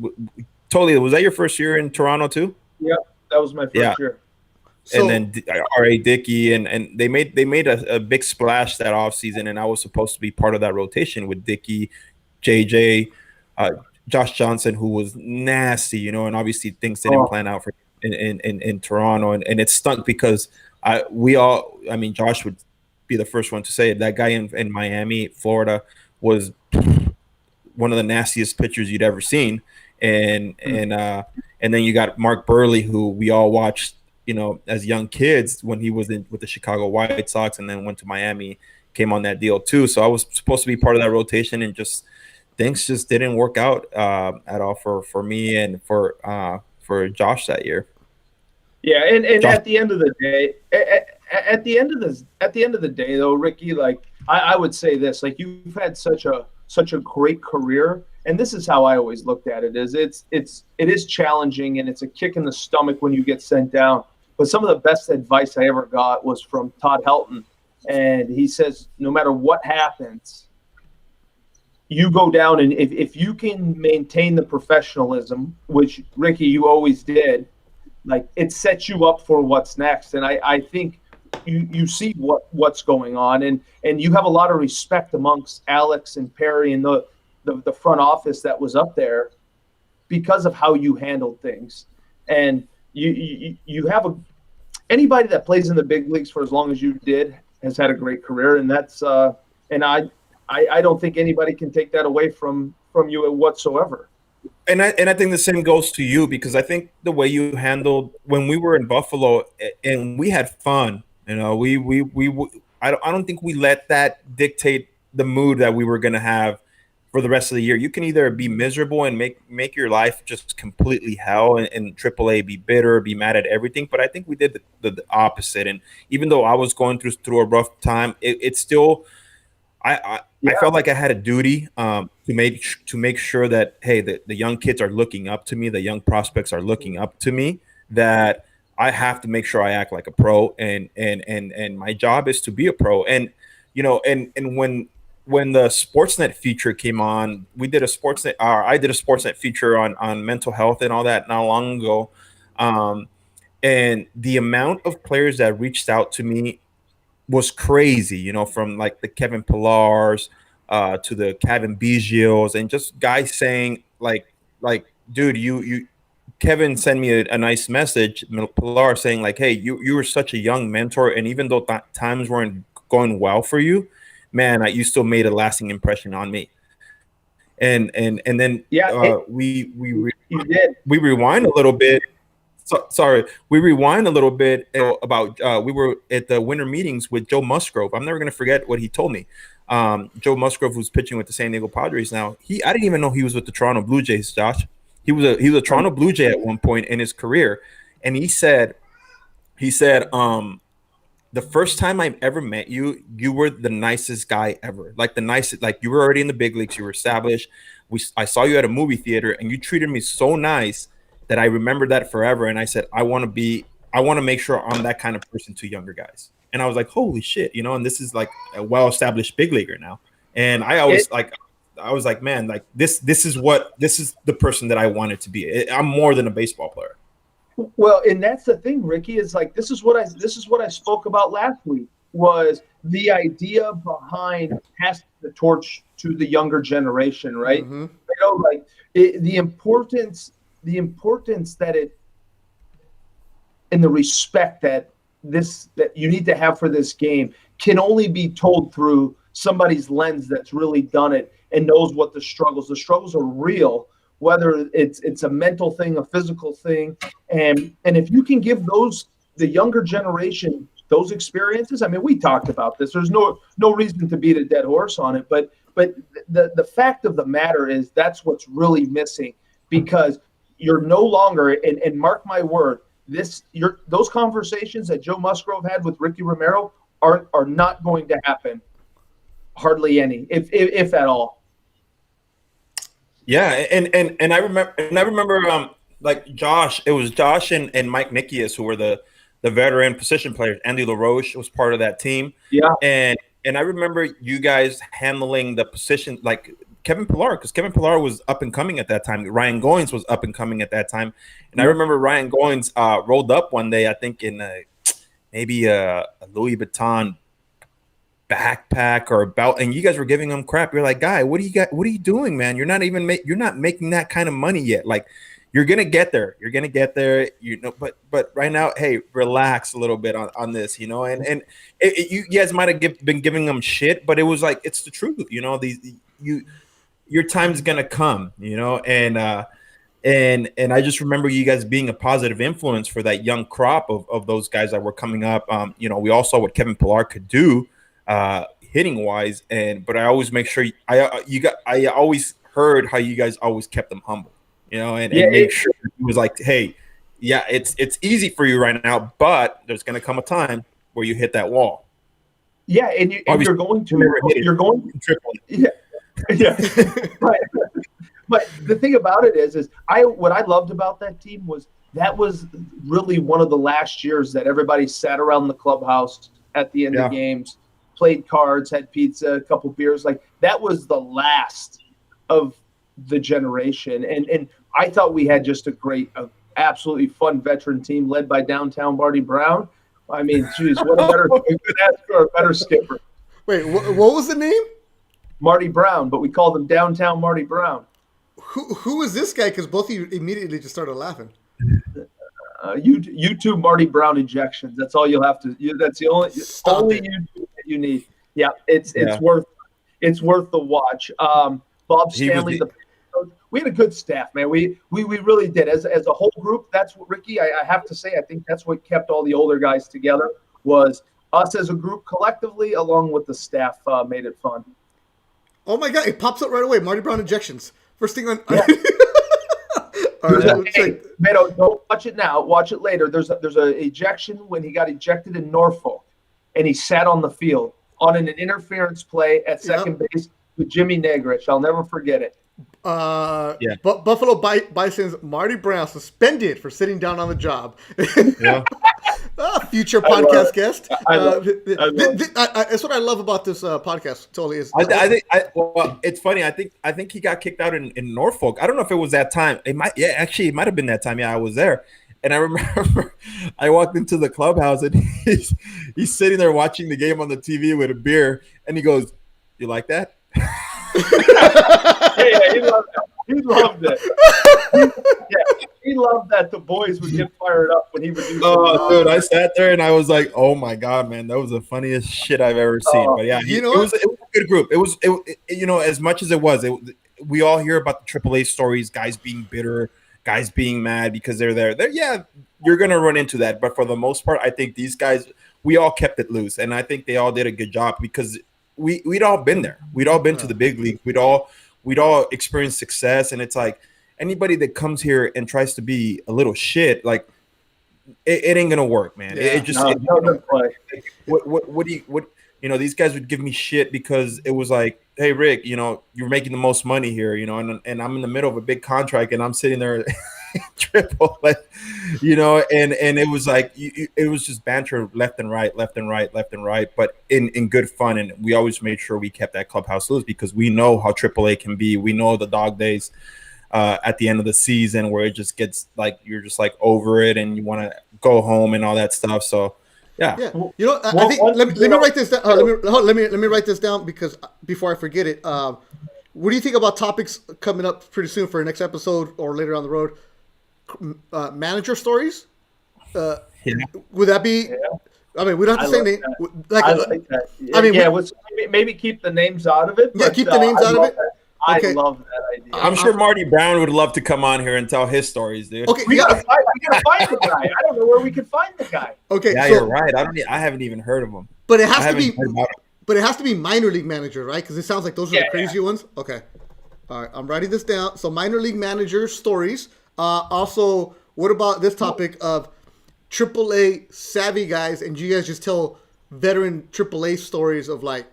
totally. Was that your first year in Toronto too? Yeah, that was my Yeah, first year. and So then R.A. Dickey, and they made a big splash that offseason, and I was supposed to be part of that rotation with Dickey, JJ, uh, Josh Johnson, who was nasty, and obviously things didn't plan out for in Toronto, and it stunk because I mean, Josh would be the first one to say it. That guy in Miami, Florida, was one of the nastiest pitchers you'd ever seen, and then you got Mark Burley, who we all watched, as young kids when he was with the Chicago White Sox, and then went to Miami, came on that deal too. So I was supposed to be part of that rotation, and just things just didn't work out at all for me and for Josh that year. Yeah, and Josh, at the end of the day, at the end of the day, though, Ricky, like I would say this, like you've had such a great career, and this is how I always looked at it: is it is challenging and it's a kick in the stomach when you get sent down. But some of the best advice I ever got was from Todd Helton, and he says, no matter what happens, you go down, and if you can maintain the professionalism, which Ricky, you always did, like it sets you up for what's next. And I think you see what's going on, and you have a lot of respect amongst Alex and Perry and the front office that was up there because of how you handled things. And you have anybody that plays in the big leagues for as long as you did has had a great career, and that's and I don't think anybody can take that away from you whatsoever. And I think the same goes to you, because I think the way you handled when we were in Buffalo and we had fun, I don't think we let that dictate the mood that we were going to have for the rest of the year. You can either be miserable and make your life just completely hell, and AAA, be bitter, be mad at everything. But I think we did the opposite. And even though I was going through a rough time, it still, I felt like I had a duty to make sure that, hey, the young kids are looking up to me, the young prospects are looking up to me, that I have to make sure I act like a pro, and my job is to be a pro. And and when the Sportsnet feature came on, I did a Sportsnet feature on mental health and all that not long ago, and the amount of players that reached out to me was crazy, from like the Kevin Pillars to the Kevin Bigios, and just guys saying like, dude, you Kevin sent me a nice message, Pillar, saying like, hey, you were such a young mentor, and even though times weren't going well for you, man, you still made a lasting impression on me. And then we rewind a little bit. We rewind a little bit about we were at the winter meetings with Joe Musgrove. I'm never going to forget what he told me. Joe Musgrove, who's pitching with the San Diego Padres now, I didn't even know he was with the Toronto Blue Jays, Josh. He was a Toronto Blue Jay at one point in his career, and he said, the first time I've ever met you, you were the nicest guy ever. Like the nicest, like you were already in the big leagues, you were established. I saw you at a movie theater, and you treated me so nice that I remember that forever. And I said, I want to make sure I'm that kind of person to younger guys. And I was like, holy shit, and this is like a well-established big leaguer now. And I was like, man, like this is the person that I wanted to be. I'm more than a baseball player. Well, and that's the thing, Ricky, is like, this is what I spoke about last week, was the idea behind passing the torch to the younger generation, right? Mm-hmm. The importance that it, and the respect that you need to have for this game can only be told through somebody's lens that's really done it and knows what the struggles are real, whether it's a mental thing, a physical thing. And if you can give the younger generation those experiences, I mean, we talked about this, there's no reason to beat a dead horse on it, but the fact of the matter is that's what's really missing, because you're no longer, and mark my word, those conversations that Joe Musgrove had with Ricky Romero are not going to happen. Hardly any, if at all. Yeah, and I remember like Josh. It was Josh and Mike Nikias who were the veteran position players. Andy LaRoche was part of that team. Yeah, and I remember you guys handling the position like Kevin Pillar, because Kevin Pillar was up and coming at that time. Ryan Goins was up and coming at that time, and I remember Ryan Goins rolled up one day, I think in maybe a Louis Vuitton backpack or a belt, and you guys were giving him crap. You're like, guy, what are you doing, man? You're not even you're not making that kind of money yet. Like, you're gonna get there. But right now, hey, relax a little bit on this, and you guys might have been giving them shit, but it was like, it's the truth, your time's gonna come, and I just remember you guys being a positive influence for that young crop of those guys that were coming up. We all saw what Kevin Pillar could do hitting wise, but I always make sure I always heard how you guys always kept them humble, and make sure it was like, hey, yeah, it's easy for you right now, but there's going to come a time where you hit that wall. Yeah, and you're going to triple it. Yeah. Right. But the thing about it is what I loved about that team was that was really one of the last years that everybody sat around the clubhouse at the end of games, played cards, had pizza, a couple beers. Like, that was the last of the generation. And I thought we had just absolutely fun veteran team led by downtown Marty Brown. I mean, geez, what a better, we could ask for a better skipper. Wait, what was the name? Marty Brown, but we called him downtown Marty Brown. Who is this guy? Because both of you immediately just started laughing. YouTube Marty Brown injections. That's all you'll have to. That's the only YouTube that you need. Yeah, it's worth the watch. Bob Stanley, we had a good staff, man. We really did as a whole group. That's what Ricky. I have to say, I think that's what kept all the older guys together, was us as a group collectively, along with the staff, made it fun. Oh my God! It pops up right away. Marty Brown injections. First thing on. Yeah. Hey, Beto, don't watch it now. Watch it later. There's a ejection when he got ejected in Norfolk, and he sat on the field on an interference play at second base with Jimmy Negrich. I'll never forget it. Buffalo Bison's Marty Brown suspended for sitting down on the job. Future podcast guest. That's what I love about this podcast. Totally is. I think it's funny. I think he got kicked out in Norfolk. I don't know if it was that time. It might have been that time. Yeah, I was there. And I remember I walked into the clubhouse and he's sitting there watching the game on the TV with a beer, and he goes, "You like that?" Yeah, he loved it. He loved that the boys would get fired up when he would do. Oh, dude, I sat there and I was like, "Oh my God, man, that was the funniest shit I've ever seen." But yeah, it was a good group. It was as much as it was. We all hear about the AAA stories, guys being bitter, guys being mad because they're there. You're gonna run into that, but for the most part, I think these guys, we all kept it loose, and I think they all did a good job because we'd all been there. We'd all been to the big league. We'd all experienced success, and it's like anybody that comes here and tries to be a little shit, like it ain't gonna work, man. What these guys would give me shit because it was like, hey Rick, you're making the most money here, and I'm in the middle of a big contract and I'm sitting there triple, and it was like it was just banter left and right, but in good fun, and we always made sure we kept that clubhouse loose because we know how AAA can be. We know the dog days at the end of the season where it just gets like you're just like over it and you want to go home and all that stuff. So yeah. I think let me write this down. Let me write this down because before I forget it. What do you think about topics coming up pretty soon for our next episode or later on the road? Manager stories. Would that be? Yeah. I mean, we don't have to say name. I like that. I mean, maybe keep the names out of it. Yeah, keep the names out of it. Okay. I love that idea. I'm sure Marty Brown would love to come on here and tell his stories, dude. Okay, we gotta find the guy. I don't know where we can find the guy. Okay, yeah, you're right. I haven't even heard of him. But it has to be. But it has to be minor league manager, right? Because it sounds like those are the crazy ones. Okay, all right. I'm writing this down. So minor league manager stories. Also, what about this topic of AAA savvy guys, and you guys just tell veteran AAA stories of like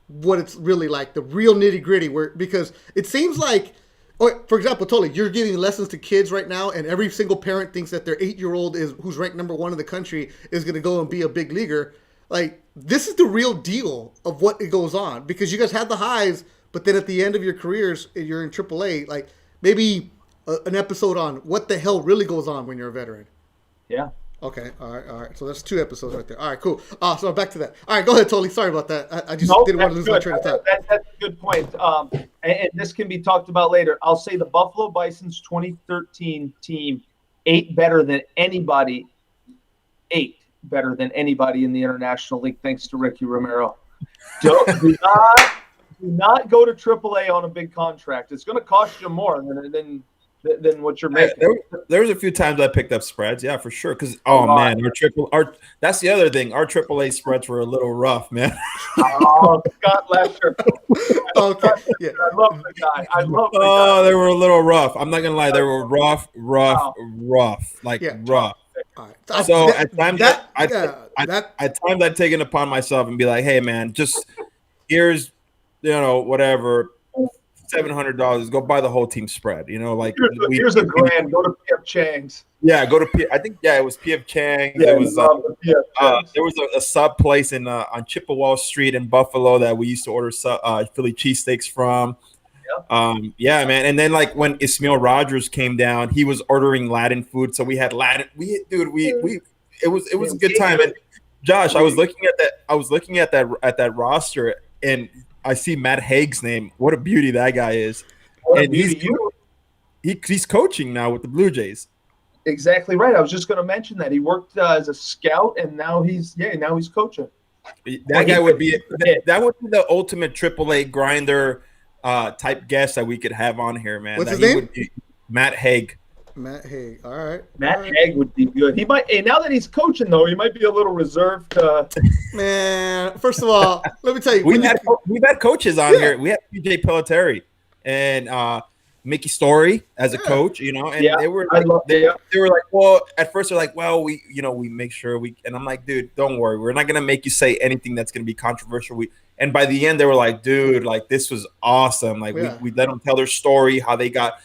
what it's really like, the real nitty gritty. Where because it seems like, for example, totally, you're giving lessons to kids right now, and every single parent thinks that their 8-year-old who's ranked #1 in the country is going to go and be a big leaguer. Like, this is the real deal of what it goes on, because you guys had the highs, but then at the end of your careers, you're in AAA. Like, maybe an episode on what the hell really goes on when you're a veteran. Yeah. Okay. All right. So that's 2 episodes right there. All right, cool. So back to that. All right, go ahead, Totally. Sorry about that. I just didn't want to lose my train of thought. That's a good point. And this can be talked about later. I'll say the Buffalo Bison's 2013 team, 8 better than anybody in the International League, thanks to Ricky Romero. Do not go to AAA on a big contract. It's going to cost you more than what you're making. There was a few times I picked up spreads, yeah, for sure. Because man, that's the other thing. Our AAA spreads were a little rough, man. Scott Lasher. Okay, yeah. I love the guy. They were a little rough. I'm not gonna lie, they were rough, like rough. All right. So at times I'd take it upon myself and be like, hey man, just here's whatever, $700, go buy the whole team spread. Like here's a grand, go to PF Chang's. Yeah, go to I think it was PF Chang's. Yeah, it was there was a sub place on Chippewa Street in Buffalo that we used to order Philly cheesesteaks from. Yeah, man. And then like when Ismail Rogers came down, he was ordering Latin food, so we had Latin. It was a good time. And Josh, I was looking at that roster, and I see Matt Haig's name. What a beauty that guy is! And he's coaching now with the Blue Jays. Exactly right. I was just going to mention that he worked as a scout, and now he's coaching. That guy would be the ultimate AAA grinder type guest that we could have on here, man. What's his name? Matt Haig. Matt Haig. All right. Matt Haig would be good. He might. Now that he's coaching, though, he might be a little reserved. Man, first of all, let me tell you, we've had coaches on here. We had PJ Pelletieri and Mickey Story as a coach, and they were like, well, at first they're like, well, we make sure and I'm like, dude, don't worry, we're not gonna make you say anything that's gonna be controversial. And by the end, they were like, dude, like this was awesome. Like we let them tell their story, how they got,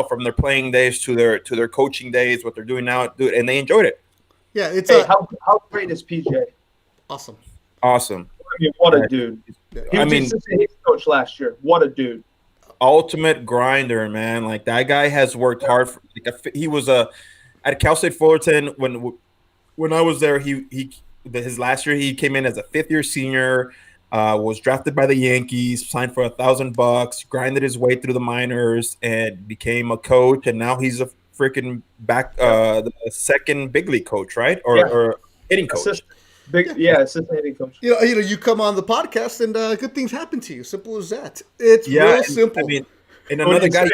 from their playing days to their coaching days, what they're doing now, dude, and they enjoyed it. Yeah, it's how great is PJ? Awesome. I mean, what a dude. He was assistant head coach last year. What a dude. Ultimate grinder, man. Like that guy has worked hard. He was at Cal State Fullerton when I was there. His last year he came in as a 5th-year senior. Was drafted by the Yankees, signed for $1,000, grinded his way through the minors, and became a coach. And now he's a freaking the second big league coach, right? Or hitting coach. Assistant hitting coach. You come on the podcast and good things happen to you. Simple as that. It's real simple. I mean, and another guy.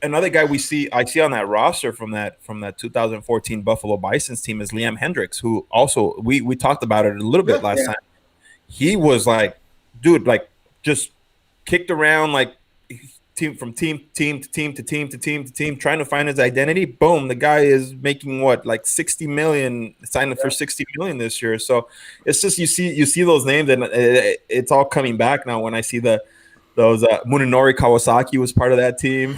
Another guy I see on that roster from that 2014 Buffalo Bison's team is Liam Hendricks, who also we talked about it a little bit last time. He was like, dude, like just kicked around like team to team, trying to find his identity. Boom, the guy is making like $60 million, signing for $60 million this year. So it's just you see those names, and it's all coming back now. When I see those Munenori Kawasaki was part of that team.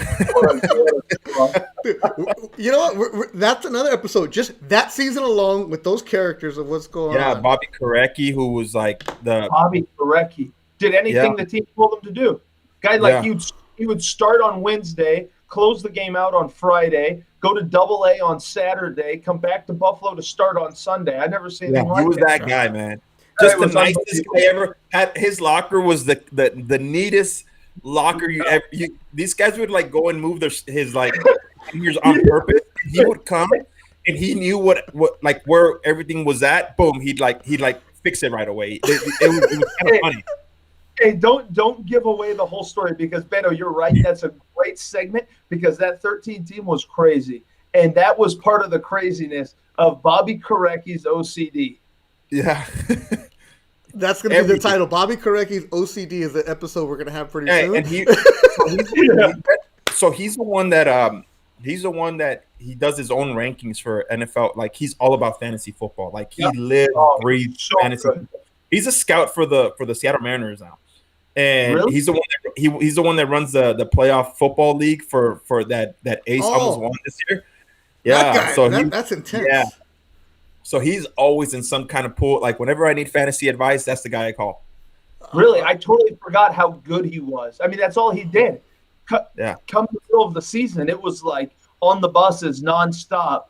You know what? That's another episode. Just that season alone with those characters of what's going on. Yeah, Bobby Korecki, who was like Bobby Korecki did anything the team told him to do. Guy he would start on Wednesday, close the game out on Friday, go to AA on Saturday, come back to Buffalo to start on Sunday. I never seen anything like that. He was that guy, man. Just the nicest guy ever. His locker was the neatest locker you ever. These guys would like go and move his like fingers on purpose. He would come and he knew what like where everything was at. Boom, he'd fix it right away. It was kind of funny. Hey, don't give away the whole story, because Beto, you're right. That's a great segment, because that 13 team was crazy, and that was part of the craziness of Bobby Korecki's OCD. Yeah. That's going to be the title. Bobby Korecki's OCD is the episode we're going to have pretty soon. And so he's the one that he's the one that he does his own rankings for NFL. Like he's all about fantasy football. Like he Yep. lives, Oh, breathes so fantasy. good. He's a scout for the Seattle Mariners now, and Really? he's the one that, he's the one that runs the playoff football league for that Ace almost won this year. That Yeah, guy, so that's intense. Yeah, so he's always in some kind of pool. Like whenever I need fantasy advice, that's the guy I call. Really, I totally forgot how good he was. I mean, that's all he did. Yeah. Come the middle of the season, it was like on the buses nonstop.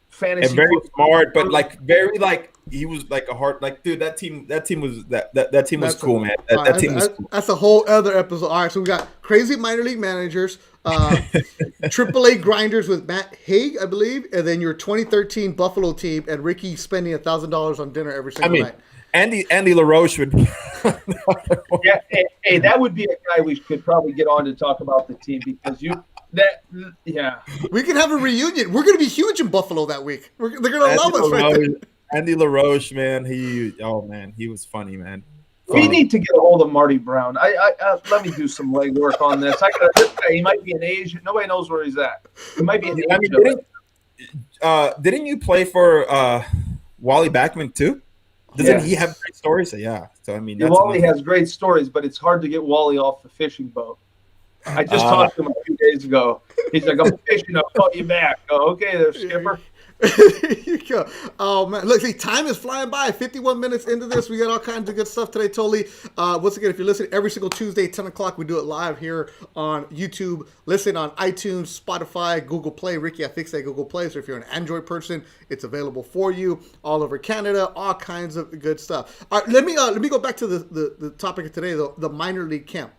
Fantasy And very football. smart, but like very like he was like a hard like dude. That team was cool, man. That team was cool. That's a whole other episode. All right, so we got crazy minor league managers, AAA grinders with Matt Haig, I believe, and then your 2013 Buffalo team and Ricky spending $1,000 on dinner every single night. Andy LaRoche would. Yeah, hey, that would be a guy we could probably get on to talk about the team because we can have a reunion. We're gonna be huge in Buffalo that week. They're gonna love us right there. Andy LaRoche, man, he was funny, man. We need to get a hold of Marty Brown. Let me do some legwork on this. This guy, he might be an Asian. Nobody knows where he's at. He might be an Asian. Didn't you play for Wally Backman too? Doesn't he have great stories? Yeah. So I mean, Wally has great stories, but it's hard to get Wally off the fishing boat. I just talked to him a few days ago. He's like, "I'm fishing. I'll call you back." Oh, okay, there, skipper. There you go. Oh man, look, see, time is flying by. 51 minutes into this, we got all kinds of good stuff today. Totally. Once again, if you're listening every single Tuesday, 10 o'clock, we do it live here on YouTube. Listen on iTunes, Spotify, Google Play. Ricky, I think say Google Play. So if you're an Android person, it's available for you all over Canada. All kinds of good stuff. All right, let me go back to the topic of today, though, the minor league camp.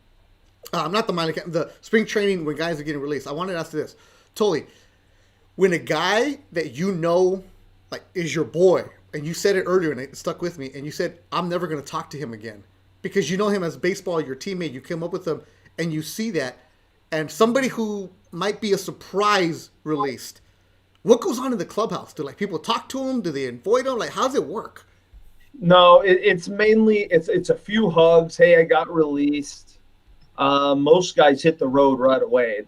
Not the minor camp, the spring training when guys are getting released. I wanted to ask this, totally. When a guy that you know, like, is your boy, and you said it earlier and it stuck with me, and you said, I'm never going to talk to him again because you know him as baseball, your teammate, you came up with him, and you see that, and somebody who might be a surprise released, what goes on in the clubhouse? Do, like, people talk to him? Do they avoid him? Like, how does it work? No, it's mainly, it's a few hugs. Hey, I got released. Most guys hit the road right away.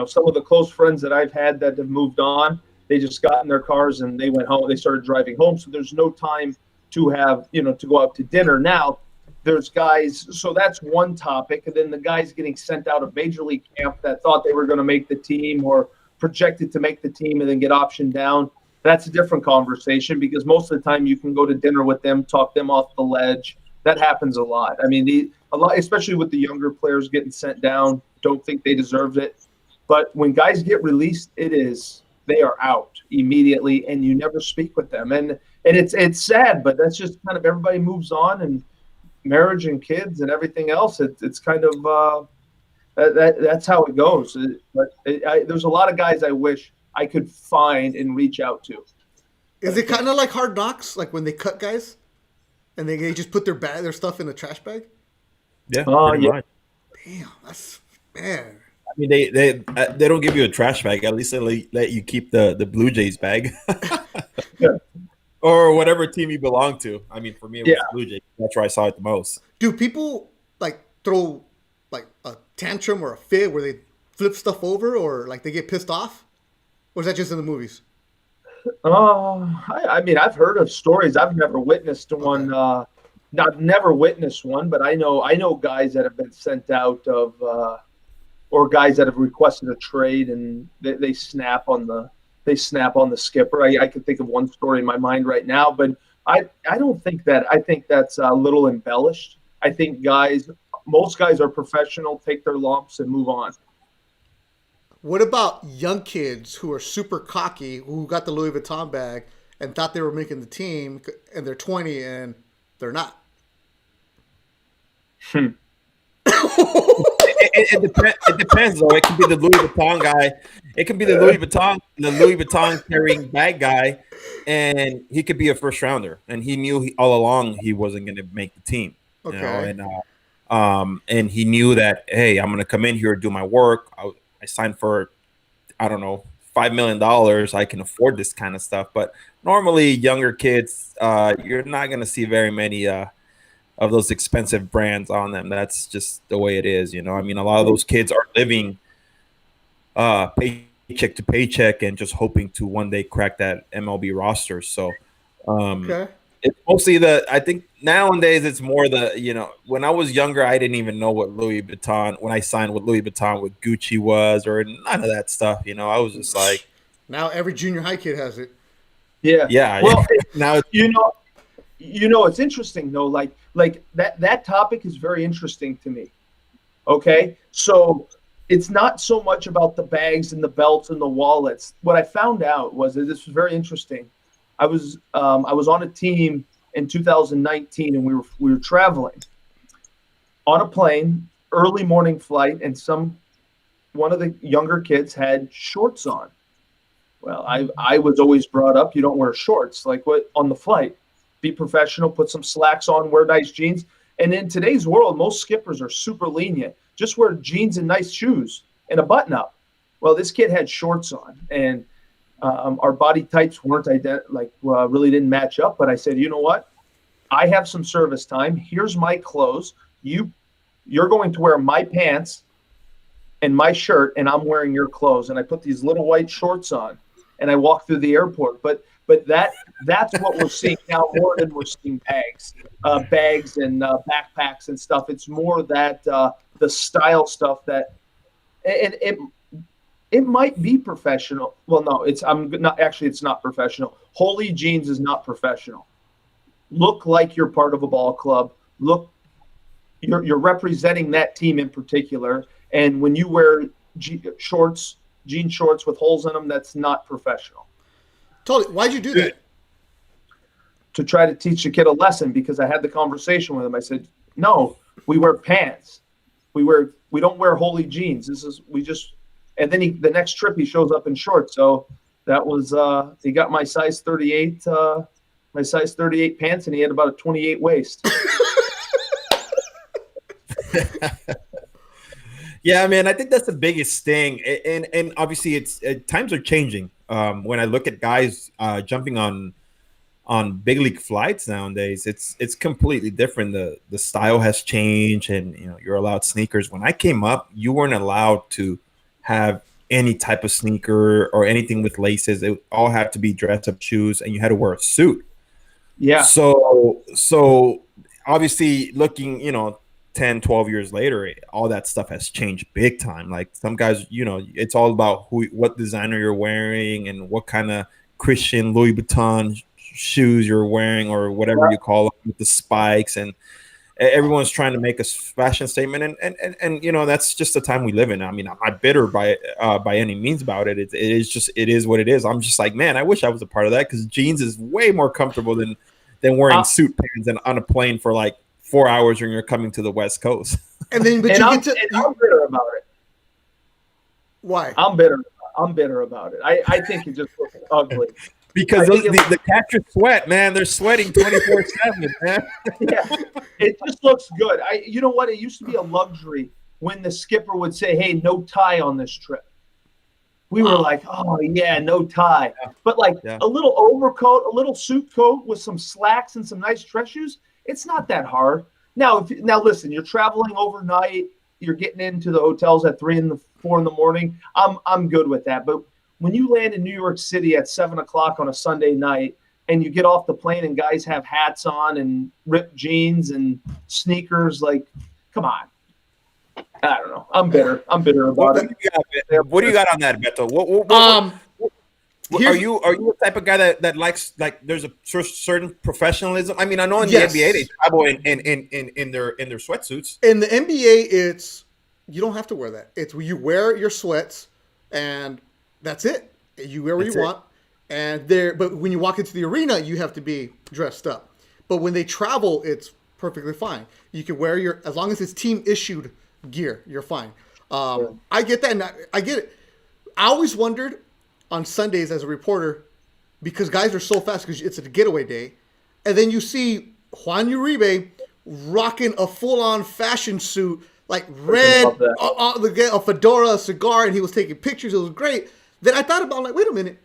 Some of the close friends that I've had that have moved on, they just got in their cars and they went home. They started driving home. So there's no time to have, to go out to dinner. Now there's guys. So that's one topic. And then the guys getting sent out of major league camp that thought they were going to make the team or projected to make the team and then get optioned down. That's a different conversation because most of the time you can go to dinner with them, talk them off the ledge. That happens a lot. I mean, a lot, especially with the younger players getting sent down, don't think they deserved it. But when guys get released, they are out immediately, and you never speak with them. And it's sad, but that's just kind of everybody moves on, and marriage and kids and everything else. It's kind of that's how it goes. There's a lot of guys I wish I could find and reach out to. Is it kind of like Hard Knocks, like when they cut guys? And they just put their stuff in the trash bag? Yeah, pretty much. Damn, that's man. I mean, they don't give you a trash bag. At least they let you keep the Blue Jays bag, or whatever team you belong to. I mean, for me, it was Blue Jays. That's where I saw it the most. Do people like throw like a tantrum or a fit where they flip stuff over, or like they get pissed off, or is that just in the movies? I mean, I've heard of stories. I've never witnessed one. I've never witnessed one, but I know guys that have been sent out of, or guys that have requested a trade, and they snap on the skipper. I can think of one story in my mind right now, but I don't think that. I think that's a little embellished. I think most guys are professional, take their lumps, and move on. What about young kids who are super cocky, who got the Louis Vuitton bag and thought they were making the team, and they're 20 and they're not? It depends, though. It could be the Louis Vuitton guy. It could be the Louis Vuitton carrying bag guy, and he could be a first rounder, and he knew all along he wasn't going to make the team. Okay. And he knew that, hey, I'm going to come in here and do my work. I signed for, I don't know, $5 million. I can afford this kind of stuff. But normally, younger kids, you're not going to see very many of those expensive brands on them. That's just the way it is. I mean, a lot of those kids are living paycheck paycheck to paycheck and just hoping to one day crack that MLB roster. So Okay. it's mostly I think nowadays it's more when I was younger, I didn't even know what Louis Vuitton, when I signed with Louis Vuitton, what Gucci was, or none of that stuff. I was just like, now every junior high kid has it. Yeah. Yeah. Well, now it's, it's interesting though. Like that topic is very interesting to me. Okay. So it's not so much about the bags and the belts and the wallets. What I found out was that this was very interesting. I was on a team in 2019, and we were traveling on a plane, early morning flight, and one of the younger kids had shorts on. Well, I was always brought up, you don't wear shorts like what on the flight. Be professional, put some slacks on, wear nice jeans. And in today's world, most skippers are super lenient. Just wear jeans and nice shoes and a button up. Well, this kid had shorts on, and our body types weren't really didn't match up. But I said, you know what? I have some service time. Here's my clothes. You're going to wear my pants and my shirt, and I'm wearing your clothes. And I put these little white shorts on, and I walked through the airport. But that's what we're seeing now more than we're seeing bags and backpacks and stuff. It's more that the style stuff that, and it might be professional. Well, no, it's not professional. Holy Jeans is not professional. Look like you're part of a ball club. Look, you're representing that team in particular. And when you wear jean shorts with holes in them, that's not professional. Totally. Why'd you do that? To try to teach the kid a lesson, because I had the conversation with him. I said, no, we wear pants. We don't wear holy jeans. And then the next trip he shows up in shorts. So that was he got my size 38 pants, and he had about a 28 waist. Yeah, man, I think that's the biggest thing, and obviously times are changing. When I look at guys jumping on big league flights nowadays, it's completely different. The style has changed, and you're allowed sneakers. When I came up, you weren't allowed to have any type of sneaker or anything with laces. It all had to be dress up shoes, and you had to wear a suit. Yeah. So obviously looking, 10, 12 years later, all that stuff has changed big time. Like some guys, it's all about what designer you're wearing and what kind of Christian Louis Vuitton shoes you're wearing, or whatever you call them, with the spikes, and everyone's trying to make a fashion statement, and that's just the time we live in. I mean, I'm not bitter by any means about it. It is what it is. I'm just like, man, I wish I was a part of that, because jeans is way more comfortable than wearing suit pants and on a plane for like 4 hours when you're coming to the West Coast. And then, I'm bitter about it. Why? I'm bitter about it. I think it just looks ugly. Because the catchers sweat, man. They're sweating 24/7, man. Yeah, it just looks good. You know what? It used to be a luxury when the skipper would say, "Hey, no tie on this trip." We were like, "Oh yeah, no tie." But a little overcoat, a little suit coat with some slacks and some nice dress shoes, it's not that hard. Now listen, you're traveling overnight. You're getting into the hotels at 3 and 4 in the morning. I'm good with that, but when you land in New York City at 7 o'clock on a Sunday night, and you get off the plane and guys have hats on and ripped jeans and sneakers, like, come on. I don't know. I'm bitter about it. What do you got on that, Beto? Are you the type of guy that likes, like, there's a certain professionalism? I mean, I know in the NBA they travel in their sweatsuits. In the NBA, you don't have to wear that. It's you wear your sweats, and that's it. You wear what you want, but when you walk into the arena, you have to be dressed up. But when they travel, it's perfectly fine. You can wear as long as it's team issued gear, you're fine. I get that. And I get it. I always wondered on Sundays as a reporter, because guys are so fast because it's a getaway day, and then you see Juan Uribe rocking a full-on fashion suit, like red, a fedora, a cigar, and he was taking pictures. It was great. Then I thought about, like, wait a minute,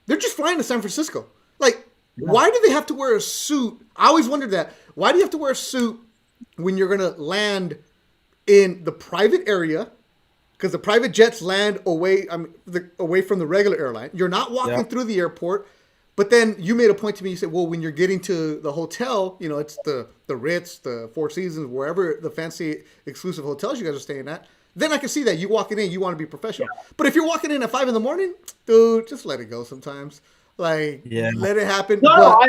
they're just flying to San Francisco. Like, why do they have to wear a suit? I always wondered that. Why do you have to wear a suit when you're going to land in the private area because the private jets land away. Away from the regular airline. You're not walking through the airport. But then you made a point to me. You said, "Well, when you're getting to the hotel, it's the Ritz, the Four Seasons, wherever the fancy exclusive hotels you guys are staying at. Then I can see that you walking in, you want to be professional. Yeah. But if you're walking in at 5 a.m, dude, just let it go. Sometimes, let it happen. No,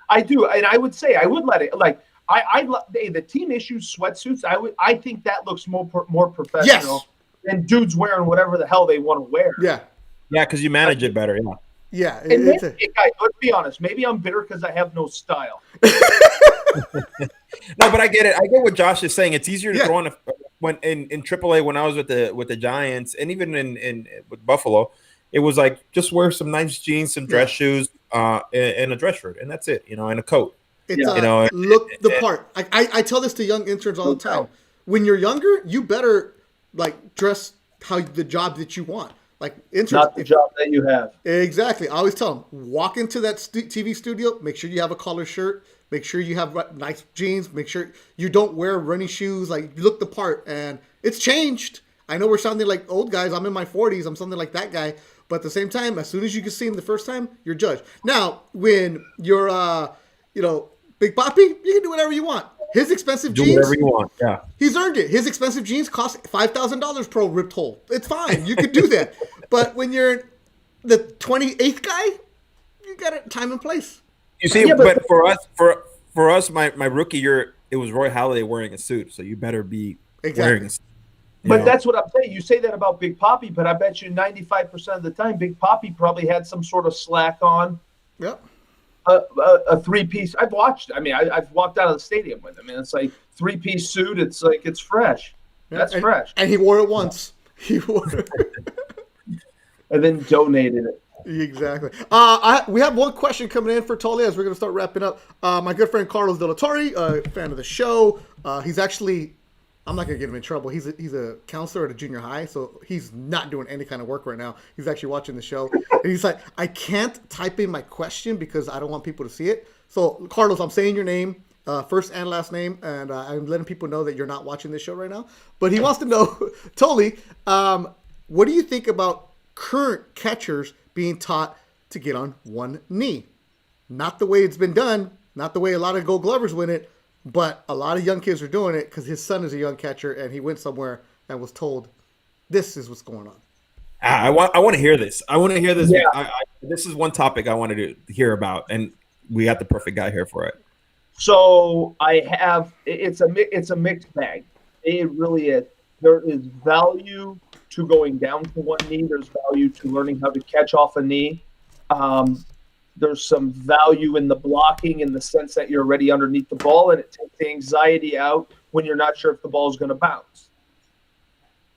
I do, and I would say I would let it. Like the team issues sweatsuits. I think that looks more professional than dudes wearing whatever the hell they want to wear. Yeah, because you manage it better. Yeah. Yeah, guys, let's be honest. Maybe I'm bitter because I have no style. No, but I get it. I get what Josh is saying. It's easier to throw on when in AAA when I was with the Giants, and even in with Buffalo, it was like just wear some nice jeans, some dress shoes, and a dress shirt, and that's it. And a coat. It's, look the part. I tell this to young interns all the time. When you're younger, you better dress how the job that you want. Not the job that you have. Exactly. I always tell them, walk into that TV studio, make sure you have a collar shirt, make sure you have nice jeans, make sure you don't wear running shoes, you look the part. And it's changed. I know we're sounding like old guys. I'm in my 40s. I'm something like that guy. But at the same time, as soon as you can see him the first time, you're judged. Now, when you're, Big Papi, you can do whatever you want. His expensive jeans. Do whatever you want. Yeah. He's earned it. His expensive jeans cost $5,000 per ripped hole. It's fine. You can do that. But when you're the 28th guy, you got it time and place. You see, but for us, my rookie year, it was Roy Halladay wearing a suit, so you better be wearing a suit. But that's what I'm saying. You say that about Big Papi, but I bet you 95% of the time, Big Papi probably had some sort of slack on. Yep. A three-piece. I've watched. I mean, I've walked out of the stadium with him, and it's like three-piece suit. It's like it's fresh. That's fresh. And he wore it once. He wore it. And then donated it. Exactly. We have one question coming in for Thole as we're going to start wrapping up. My good friend Carlos De La Torre, fan of the show. He's actually, I'm not going to get him in trouble. He's a counselor at a junior high, so he's not doing any kind of work right now. He's actually watching the show. And he's like, I can't type in my question because I don't want people to see it. So, Carlos, I'm saying your name, first and last name, and I'm letting people know that you're not watching this show right now. But he wants to know, Thole, what do you think about current catchers being taught to get on one knee? Not the way it's been done, not the way a lot of Gold Glovers win it, but a lot of young kids are doing it because his son is a young catcher and he went somewhere and was told, this is what's going on. I want to hear this. I want to hear this. Yeah. This is one topic I wanted to hear about, and we got the perfect guy here for it. So I have, it's a mixed bag. It really is. There is value to going down to one knee. There's value to learning how to catch off a knee. There's some value in the blocking in the sense that you're already underneath the ball, and it takes the anxiety out when you're not sure if the ball is going to bounce.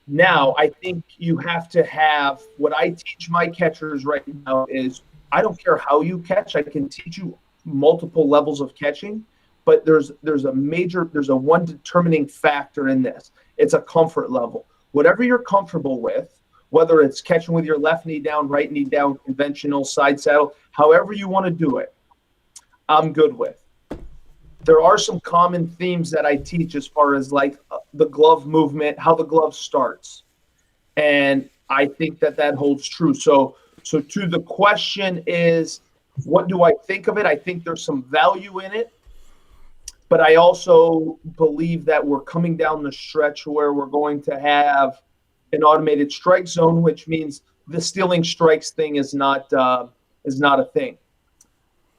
Now, I think you have to have what I teach my catchers right now is I don't care how you catch. I can teach you multiple levels of catching, but there's a one determining factor in this. It's a comfort level. Whatever you're comfortable with, whether it's catching with your left knee down, right knee down, conventional, side saddle, however you want to do it, I'm good with. There are some common themes that I teach as far as the glove movement, how the glove starts. And I think that holds true. So to the question is, what do I think of it? I think there's some value in it. But I also believe that we're coming down the stretch where we're going to have an automated strike zone, which means the stealing strikes thing is not a thing.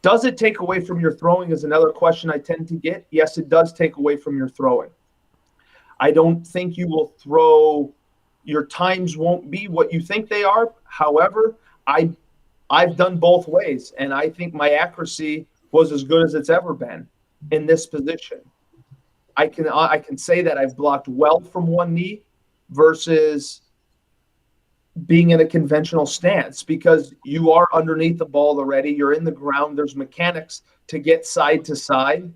Does it take away from your throwing is another question I tend to get. Yes, it does take away from your throwing. I don't think you will throw. Your times won't be what you think they are. However, I've done both ways, and I think my accuracy was as good as it's ever been in this position. I can say that I've blocked well from one knee versus being in a conventional stance because you are underneath the ball already. You're in the ground. There's mechanics to get side to side.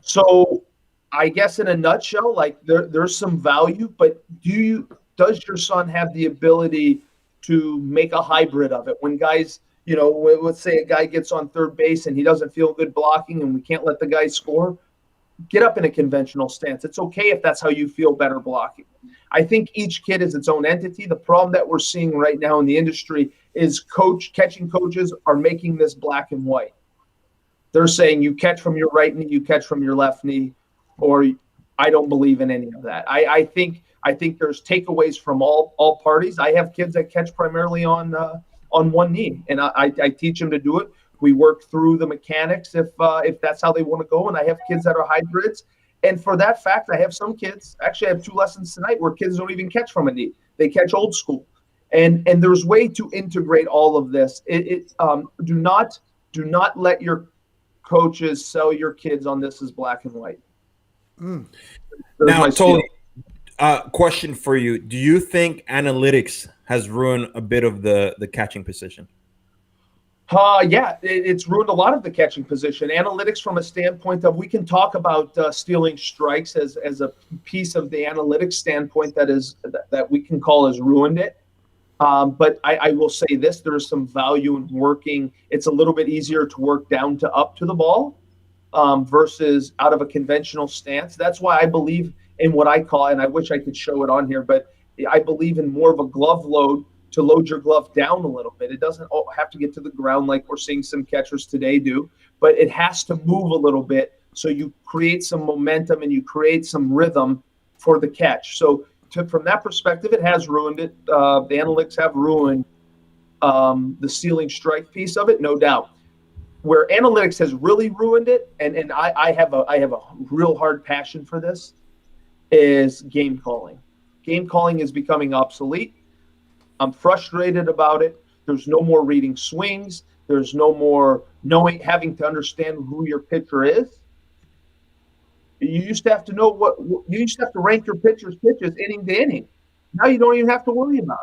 So I guess in a nutshell, there's some value, but does your son have the ability to make a hybrid of it? When guys, let's say a guy gets on third base and he doesn't feel good blocking and we can't let the guy score, get up in a conventional stance. It's okay if that's how you feel better blocking. I think each kid is its own entity. The problem that we're seeing right now in the industry is catching coaches are making this black and white. They're saying you catch from your right knee, you catch from your left knee, or I don't believe in any of that. I think there's takeaways from all parties. I have kids that catch primarily on one knee, and I teach them to do it. We work through the mechanics if that's how they want to go. And I have kids that are hybrids. And for that fact, I have some kids, actually I have 2 lessons tonight where kids don't even catch from a knee. They catch old school. And there's way to integrate all of this. Do not let your coaches sell your kids on this as black and white. Now, Thole, question for you. Do you think analytics has ruined a bit of the catching position? Yeah, it's ruined a lot of the catching position. Analytics from a standpoint of, we can talk about stealing strikes as a piece of the analytics standpoint that we can call has ruined it. But I will say this, there is some value in working. It's a little bit easier to work down to up to the ball versus out of a conventional stance. That's why I believe in what I call, and I wish I could show it on here, but I believe in more of a glove load, to load your glove down a little bit. It doesn't have to get to the ground like we're seeing some catchers today do, but it has to move a little bit so you create some momentum and you create some rhythm for the catch. So from that perspective, it has ruined it. The analytics have ruined the stealing strike piece of it, no doubt. Where analytics has really ruined it, and I have a real hard passion for this, is game calling. Game calling is becoming obsolete. I'm frustrated about it. There's no more reading swings. There's no more having to understand who your pitcher is. You used to have to know you used to have to rank your pitchers' pitches inning to inning. Now you don't even have to worry about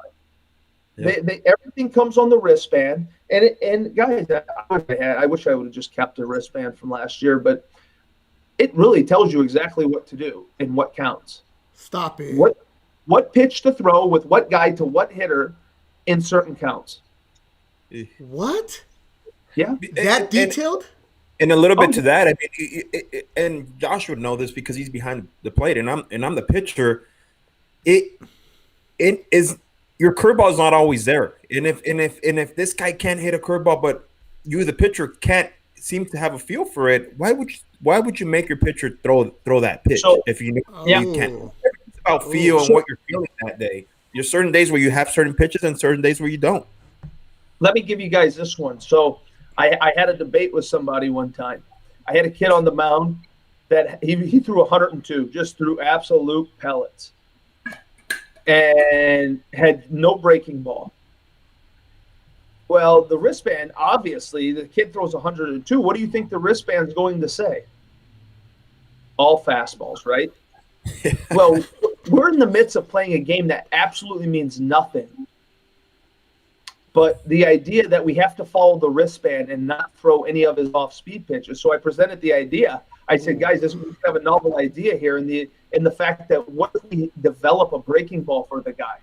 it. Yeah. Everything comes on the wristband. And guys, I wish I would have just kept the wristband from last year, but it really tells you exactly what to do and what counts. Stop it. What pitch to throw with what guy to what hitter in certain counts. What? Yeah. That detailed? And a little bit to that, I mean, and Josh would know this because he's behind the plate, and I'm the pitcher. It is, your curveball is not always there, and if this guy can't hit a curveball, but you the pitcher can't seem to have a feel for it, why would you make your pitcher throw that pitch if you know you can't? It's about feel and what you're feeling that day. There's certain days where you have certain pitches and certain days where you don't. Let me give you guys this one. So I had a debate with somebody one time. I had a kid on the mound that he threw 102, just threw absolute pellets, and had no breaking ball. Well, the wristband, obviously, the kid throws 102. What do you think the wristband's going to say? All fastballs, right? Well, we're in the midst of playing a game that absolutely means nothing. But the idea that we have to follow the wristband and not throw any of his off-speed pitches. So I presented the idea. I said, guys, we have a novel idea here in the fact that what if we develop a breaking ball for the guy?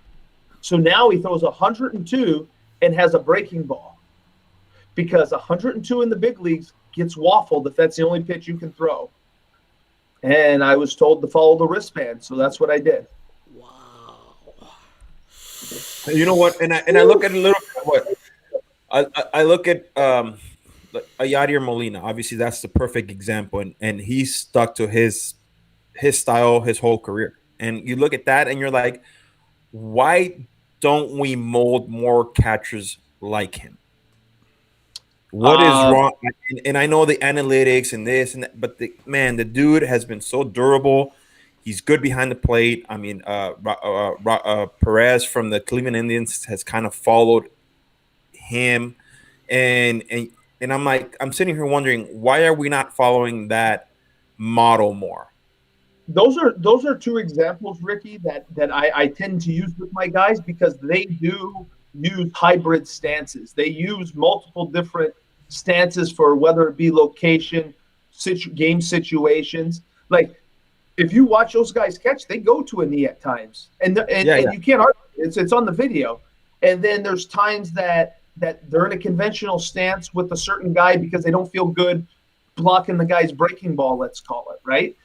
So now he throws 102 and has a breaking ball. Because 102 in the big leagues gets waffled if that's the only pitch you can throw. And I was told to follow the wristband, so that's what I did. You know what? And I look at a little bit what I look at Yadier Molina. Obviously, that's the perfect example, and he's stuck to his style his whole career. And you look at that, and you're like, why don't we mold more catchers like him? What is wrong? And I know the analytics and this and that, but the dude has been so durable. He's good behind the plate. I mean, Perez from the Cleveland Indians has kind of followed him, and I'm like, I'm sitting here wondering, why are we not following that model more? Those are two examples, Ricky, that I tend to use with my guys because they do use hybrid stances. They use multiple different stances for whether it be location, game situations. Like, if you watch those guys catch, they go to a knee at times, and you can't argue. It's on the video. And then there's times that they're in a conventional stance with a certain guy because they don't feel good blocking the guy's breaking ball. Let's call it right.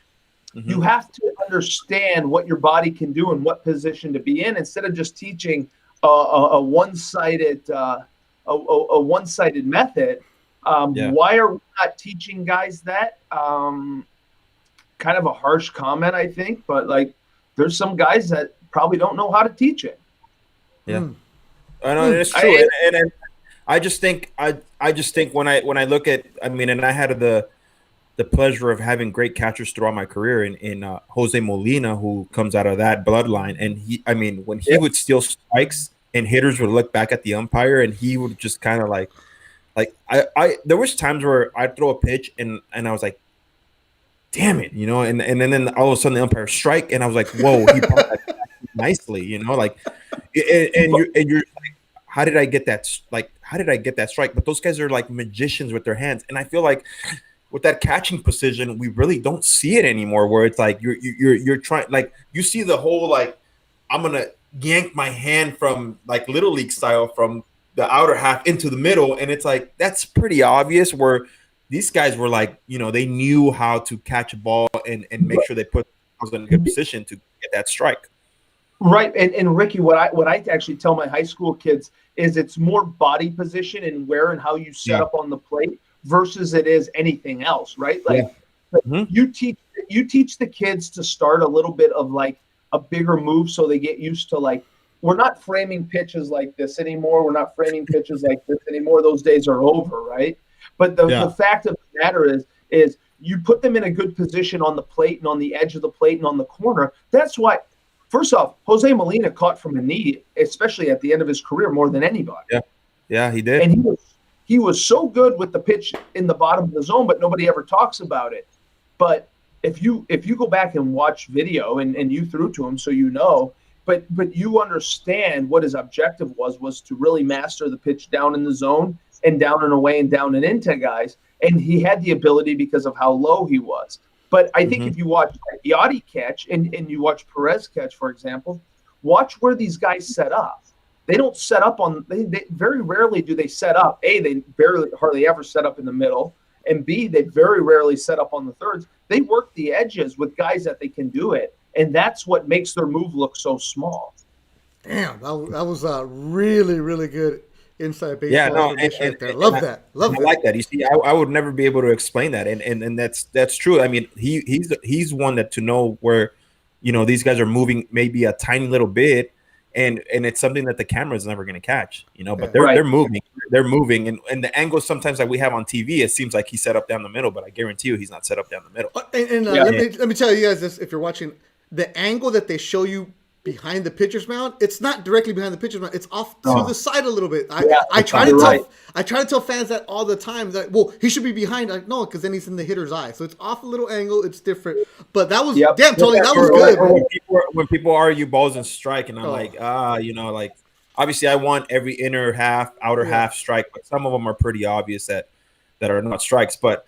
You have to understand what your body can do and what position to be in, instead of just teaching a one-sided one-sided method. Why are we not teaching guys that? Kind of a harsh comment, I think, but like, there's some guys that probably don't know how to teach it. Yeah, I know it's true, and I just think when I look at, I mean, and I had the pleasure of having great catchers throughout my career in Jose Molina, who comes out of that bloodline, and when he would steal strikes and hitters would look back at the umpire and he would just kind of like I there was times where I'd throw a pitch and I was like, damn it, and then all of a sudden the umpire strike and I was like, whoa, he bounced that nicely, like, and you're like, how did I get that strike? But those guys are like magicians with their hands, and I feel like with that catching precision, we really don't see it anymore. Where it's like you're trying, like, you see the whole, like, I'm gonna yank my hand from, like, little league style, from the outer half into the middle, and it's like, that's pretty obvious. Where these guys were like, they knew how to catch a ball and make sure they put themselves in a good position to get that strike. Right, and Ricky, what I actually tell my high school kids is it's more body position and where and how you set up on the plate versus it is anything else, right? Like, you teach the kids to start a little bit of like a bigger move, so they get used to, like, we're not framing pitches like this anymore. We're not framing pitches like this anymore. Those days are over, right? But the fact of the matter is you put them in a good position on the plate and on the edge of the plate and on the corner. That's why, first off, Jose Molina caught from a knee, especially at the end of his career, more than anybody. Yeah, he did. And he was so good with the pitch in the bottom of the zone, but nobody ever talks about it. But if you go back and watch video, and you threw to him, so but you understand what his objective was to really master the pitch down in the zone and down and away and down and into guys. And he had the ability because of how low he was. But I think if you watch Yachty catch and you watch Perez catch, for example, watch where these guys set up. They don't set up they very rarely do they set up. A, they hardly ever set up in the middle. And B, they very rarely set up on the thirds. They work the edges with guys that they can do it. And that's what makes their move look so small. Damn, that was a really, really good inside baseball. Yeah, no, and love that. I like that. You see, I would never be able to explain that, and that's true. I mean, he's one that, to know where, these guys are moving maybe a tiny little bit, and it's something that the camera is never going to catch. But they're moving, and the angles sometimes that we have on TV, it seems like he's set up down the middle, but I guarantee you he's not set up down the middle. Let me tell you guys this: if you're watching, the angle that they show you behind the pitcher's mound, it's not directly behind the pitcher's mound. It's off to the side a little bit. I try to tell fans that all the time, that, well, he should be behind. Like, no, because then he's in the hitter's eye. So it's off a little angle. It's different. But that was damn, Tony. That was good. When people argue balls and strike, and I'm like, like, obviously I want every inner half, outer half strike, but some of them are pretty obvious that are not strikes. But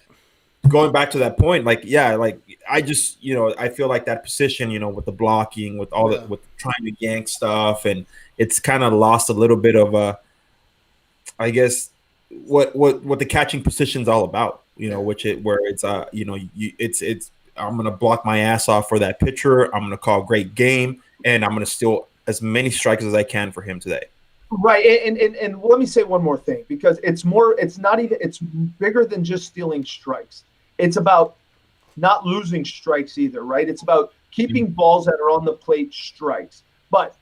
going back to that point, I just, I feel like that position, with the blocking, with all with trying to yank stuff, and it's kind of lost a little bit of I guess what the catching position's all about, where it's it's I'm gonna block my ass off for that pitcher. I'm gonna call a great game, and I'm gonna steal as many strikes as I can for him today. Right, and let me say one more thing, because it's bigger than just stealing strikes. It's about not losing strikes either, right? It's about keeping balls that are on the plate strikes. But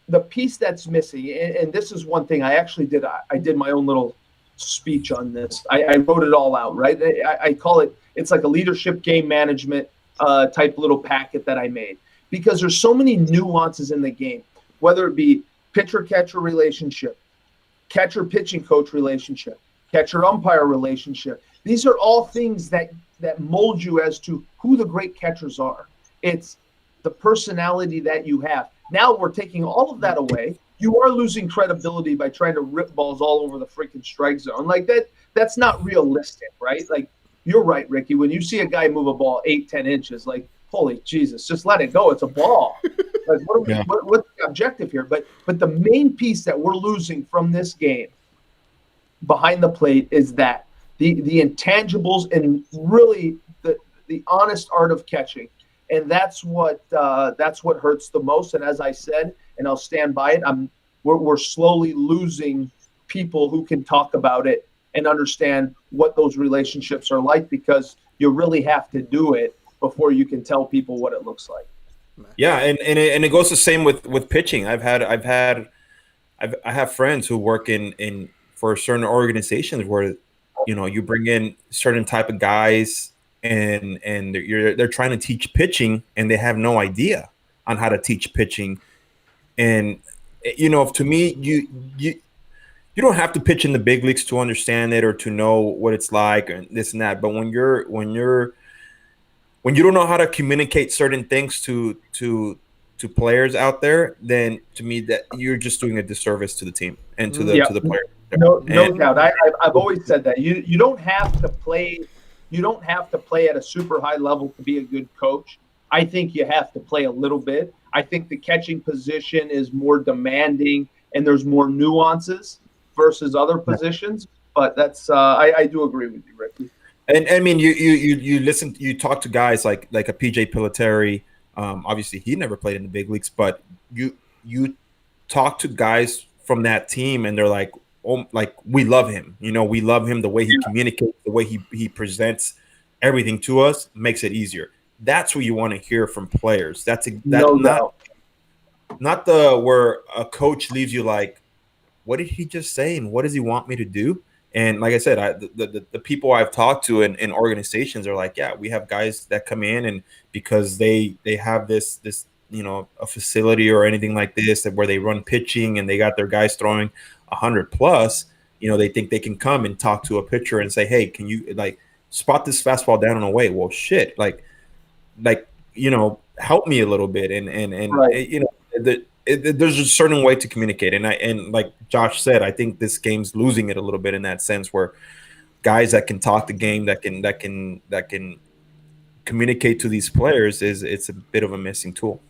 the piece that's missing, and this is one thing I actually did. I did my own little speech on this. I wrote it all out, right? I call it, it's like a leadership game management type little packet that I made, because there's so many nuances in the game, whether it be pitcher-catcher relationship, catcher-pitching coach relationship, catcher-umpire relationship. These are all things that mold you as to who the great catchers are. It's the personality that you have. Now we're taking all of that away. You are losing credibility by trying to rip balls all over the freaking strike zone. Like that's not realistic, right? Like, you're right, Ricky. When you see a guy move a ball 8-10 inches, like, holy Jesus, just let it go. It's a ball. Like, what's the objective here? But the main piece that we're losing from this game behind the plate is that the intangibles and really the honest art of catching. and that's what hurts the most. And as I said, and I'll stand by it, we're slowly losing people who can talk about it and understand what those relationships are like, because you really have to do it before you can tell people what it looks like. Yeah, and it goes the same with pitching. I have friends who work in for certain organizations where, you bring in certain type of guys and they're trying to teach pitching and they have no idea on how to teach pitching. And to me, you don't have to pitch in the big leagues to understand it or to know what it's like and this and that. But when you don't know how to communicate certain things to players out there, then to me that you're just doing a disservice to the team and to the players. No doubt. I've always said that you don't have to play. You don't have to play at a super high level to be a good coach. I think you have to play a little bit. I think the catching position is more demanding and there's more nuances versus other positions. But that's I do agree with you, Ricky. And I mean, you talk to guys like a PJ Piliteri. Obviously, he never played in the big leagues, but you talk to guys from that team, and they're like, "Oh, like we love him. We love him. The way he communicates, the way he presents everything to us makes it easier." That's what you want to hear from players. Not where a coach leaves you like, "What did he just say? And what does he want me to do?" And like I said, the people I've talked to in organizations are like, yeah, we have guys that come in and because they have this a facility or anything like this where they run pitching and they got their guys throwing 100 plus, they think they can come and talk to a pitcher and say, hey, can you like spot this fastball down and away? Well, shit, help me a little bit and right. There's a certain way to communicate, and like Josh said, I think this game's losing it a little bit in that sense, where guys that can talk the game, that can communicate to these players, it's a bit of a missing tool.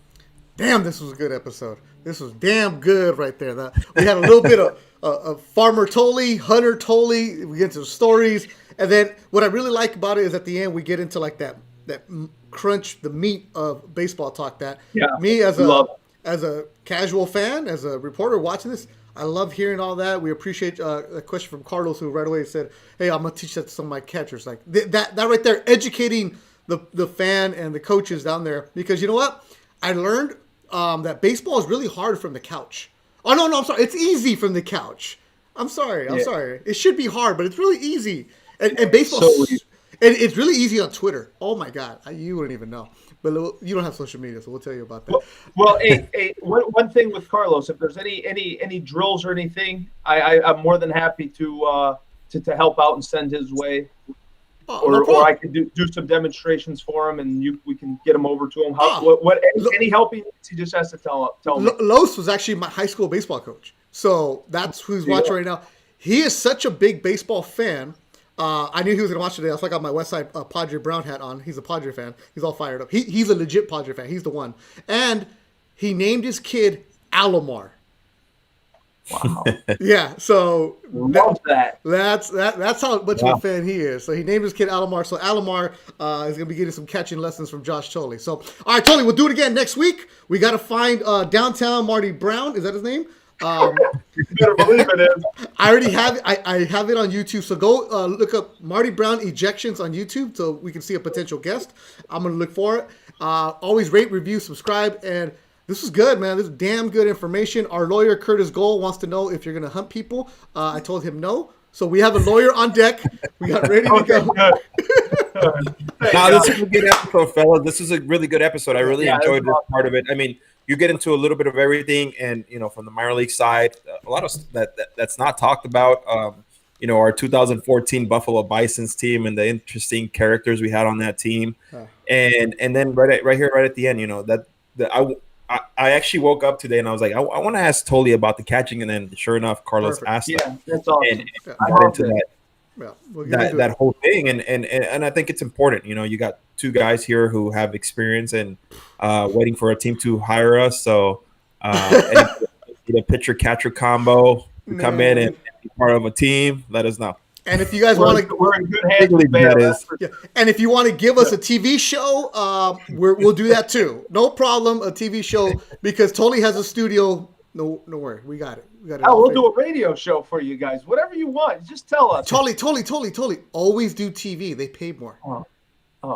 Damn, this was a good episode. This was damn good right there. We had a little bit of Farmer Thole, Hunter Thole. We get into the stories, and then what I really like about it is at the end we get into like that crunch, the meat of baseball talk. That me as a casual fan, as a reporter watching this, I love hearing all that. We appreciate a question from Carlos, who right away said, hey, I'm going to teach that to some of my catchers. Like that right there, educating the fan and the coaches down there. Because you know what? I learned that baseball is really hard from the couch. Oh, no, I'm sorry. It's easy from the couch. I'm sorry. It should be hard, but it's really easy. And baseball, and it's really easy on Twitter. Oh, my God. You wouldn't even know. But you don't have social media, so we'll tell you about that. Well, one thing with Carlos, if there's any drills or anything, I'm more than happy to help out and send his way, or I could do some demonstrations for him, and we can get him over to him. Any help he needs, he just has to tell me. Los was actually my high school baseball coach, so that's who's watching right now. He is such a big baseball fan. I knew he was going to watch today. That's why I got my Westside Padre Brown hat on. He's a Padre fan. He's all fired up. He's a legit Padre fan. He's the one. And he named his kid Alomar. Wow. Yeah, so love that. That's how much of a fan he is. So he named his kid Alomar. So Alomar is going to be getting some catching lessons from Josh Thole. So, all right, Thole, we'll do it again next week. We got to find downtown Marty Brown. Is that his name? You better believe it is. I already have it. I have it on YouTube. So go look up Marty Brown ejections on YouTube so we can see a potential guest. I'm going to look for it. Always rate, review, subscribe. And this was good, man. This is damn good information. Our lawyer, Curtis Gold, wants to know if you're going to hunt people. I told him no. So we have a lawyer on deck. We got ready to go. Now, this is a good episode, fellas. This is a really good episode. I really enjoyed this part of it. I mean, you get into a little bit of everything, and from the minor league side, a lot of that's not talked about. Our 2014 Buffalo Bisons team and the interesting characters we had on that team, and then right here, right at the end, I actually woke up today and I was like, I want to ask Thole about the catching, and then sure enough, Carlos asked. Yeah, that's awesome. And got into that. Yeah, that whole thing, and I think it's important. You got two guys here who have experience and waiting for a team to hire us. So, the pitcher catcher combo to come in and be part of a team. Let us know. And if you guys want to, we're in good hands with Beto. Yeah. And if you want to give us a TV show, we'll do that too. No problem, a TV show, because Thole has a studio. No worry, we got it. We'll do a radio show for you guys. Whatever you want, just tell us. Thole. Always do TV. They pay more.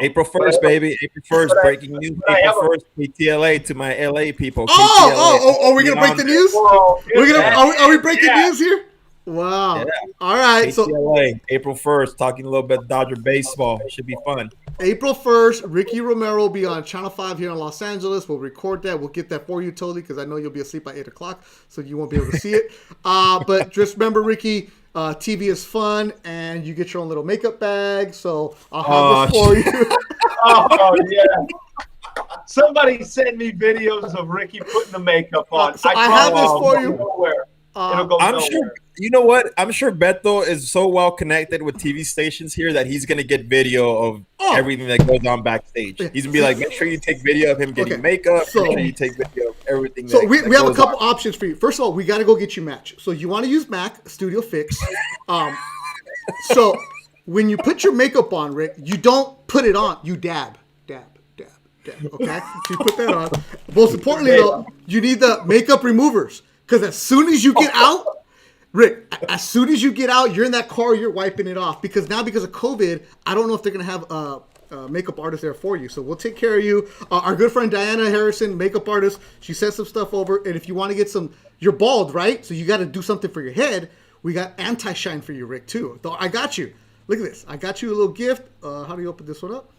April 1st, baby. April 1st, breaking news. April 1st, PTLA to my LA people. Are we gonna break the news? Are we breaking news here? Wow. Yeah. All right. PTLA, so April 1st, talking a little bit Dodger baseball. Should be fun. April 1st, Ricky Romero will be on Channel 5 here in Los Angeles. We'll record that. We'll get that for you, Thole, because I know you'll be asleep by 8 o'clock, so you won't be able to see it. But just remember, Ricky, TV is fun, and you get your own little makeup bag, so I'll have this for you. Oh, yeah. Somebody send me videos of Ricky putting the makeup on. So I have this for you. Nowhere. It'll go I'm nowhere. sure. You know what? I'm sure Beto is so well connected with TV stations here that he's gonna get video of everything that goes on backstage. He's gonna be like, make sure you take video of him getting makeup. So, make sure you take video of everything. So we have a couple options for you. First of all, we got to go get you Match. So you want to use Mac Studio Fix. So when you put your makeup on, Rick, you don't put it on. You dab. Okay, so you put that on. Most importantly, though, you need the makeup removers, because as soon as you get out. Rick, as soon as you get out, you're in that car, you're wiping it off. Because now, because of COVID, I don't know if they're going to have a makeup artist there for you. So we'll take care of you. Our good friend Diana Harrison, makeup artist, she sent some stuff over. And if you want to get some, you're bald, right? So you got to do something for your head. We got anti-shine for you, Rick, too. So I got you. Look at this. I got you a little gift. How do you open this one up?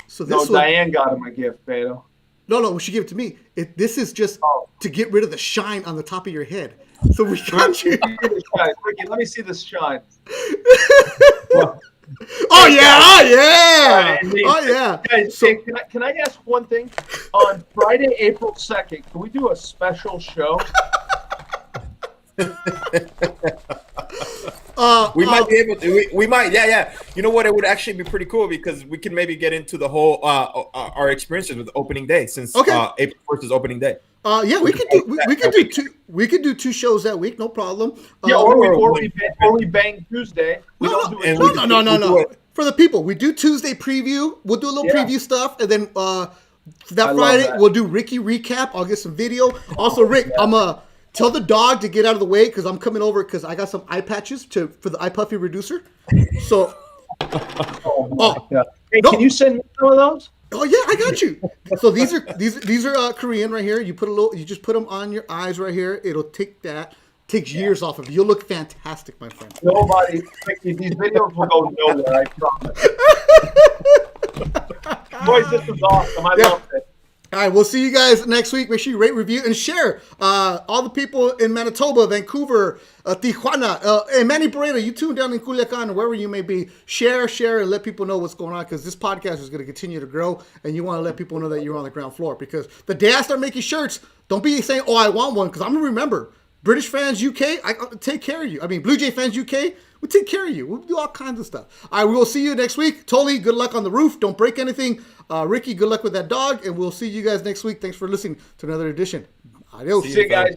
So this Diane got him a gift, Beto. No, she gave it to me. This is just to get rid of the shine on the top of your head. So we got you. Ricky, let me see this shine. Oh yeah! Guys, so, can I ask one thing? On Friday, April 2nd, can we do a special show? We might be able to. We might, yeah. You know what? It would actually be pretty cool, because we can maybe get into the whole our experiences with opening day, since April 1st is opening day. Yeah, we could do 2 shows that week, no problem. Or we bang Tuesday. No. For the people, we do Tuesday preview. We'll do a little preview stuff, and then that Friday we'll do Ricky recap. I'll get some video. Also, Rick, I'm tell the dog to get out of the way, because I'm coming over, because I got some eye patches for the eye puffy reducer. So, hey, can you send me some of those? Oh yeah, I got you. So these are Korean right here. You just put them on your eyes right here. It'll takes years off of you. You'll look fantastic, my friend. Nobody, these videos will go nowhere, I promise. Boys, this was awesome. I loved it. All right, we'll see you guys next week. Make sure you rate, review, and share. All the people in Manitoba, Vancouver, Tijuana, and Manny Pareda, you tune down in Culiacan, wherever you may be. Share, and let people know what's going on, because this podcast is going to continue to grow, and you want to let people know that you're on the ground floor. Because the day I start making shirts, don't be saying, I want one, because I'm going to remember. British fans, UK, I'll take care of you. I mean, Blue Jay fans, UK, we'll take care of you. We'll do all kinds of stuff. All right, we will see you next week. Thole, good luck on the roof. Don't break anything. Ricky, good luck with that dog. And we'll see you guys next week. Thanks for listening to another edition. Adios. See you guys.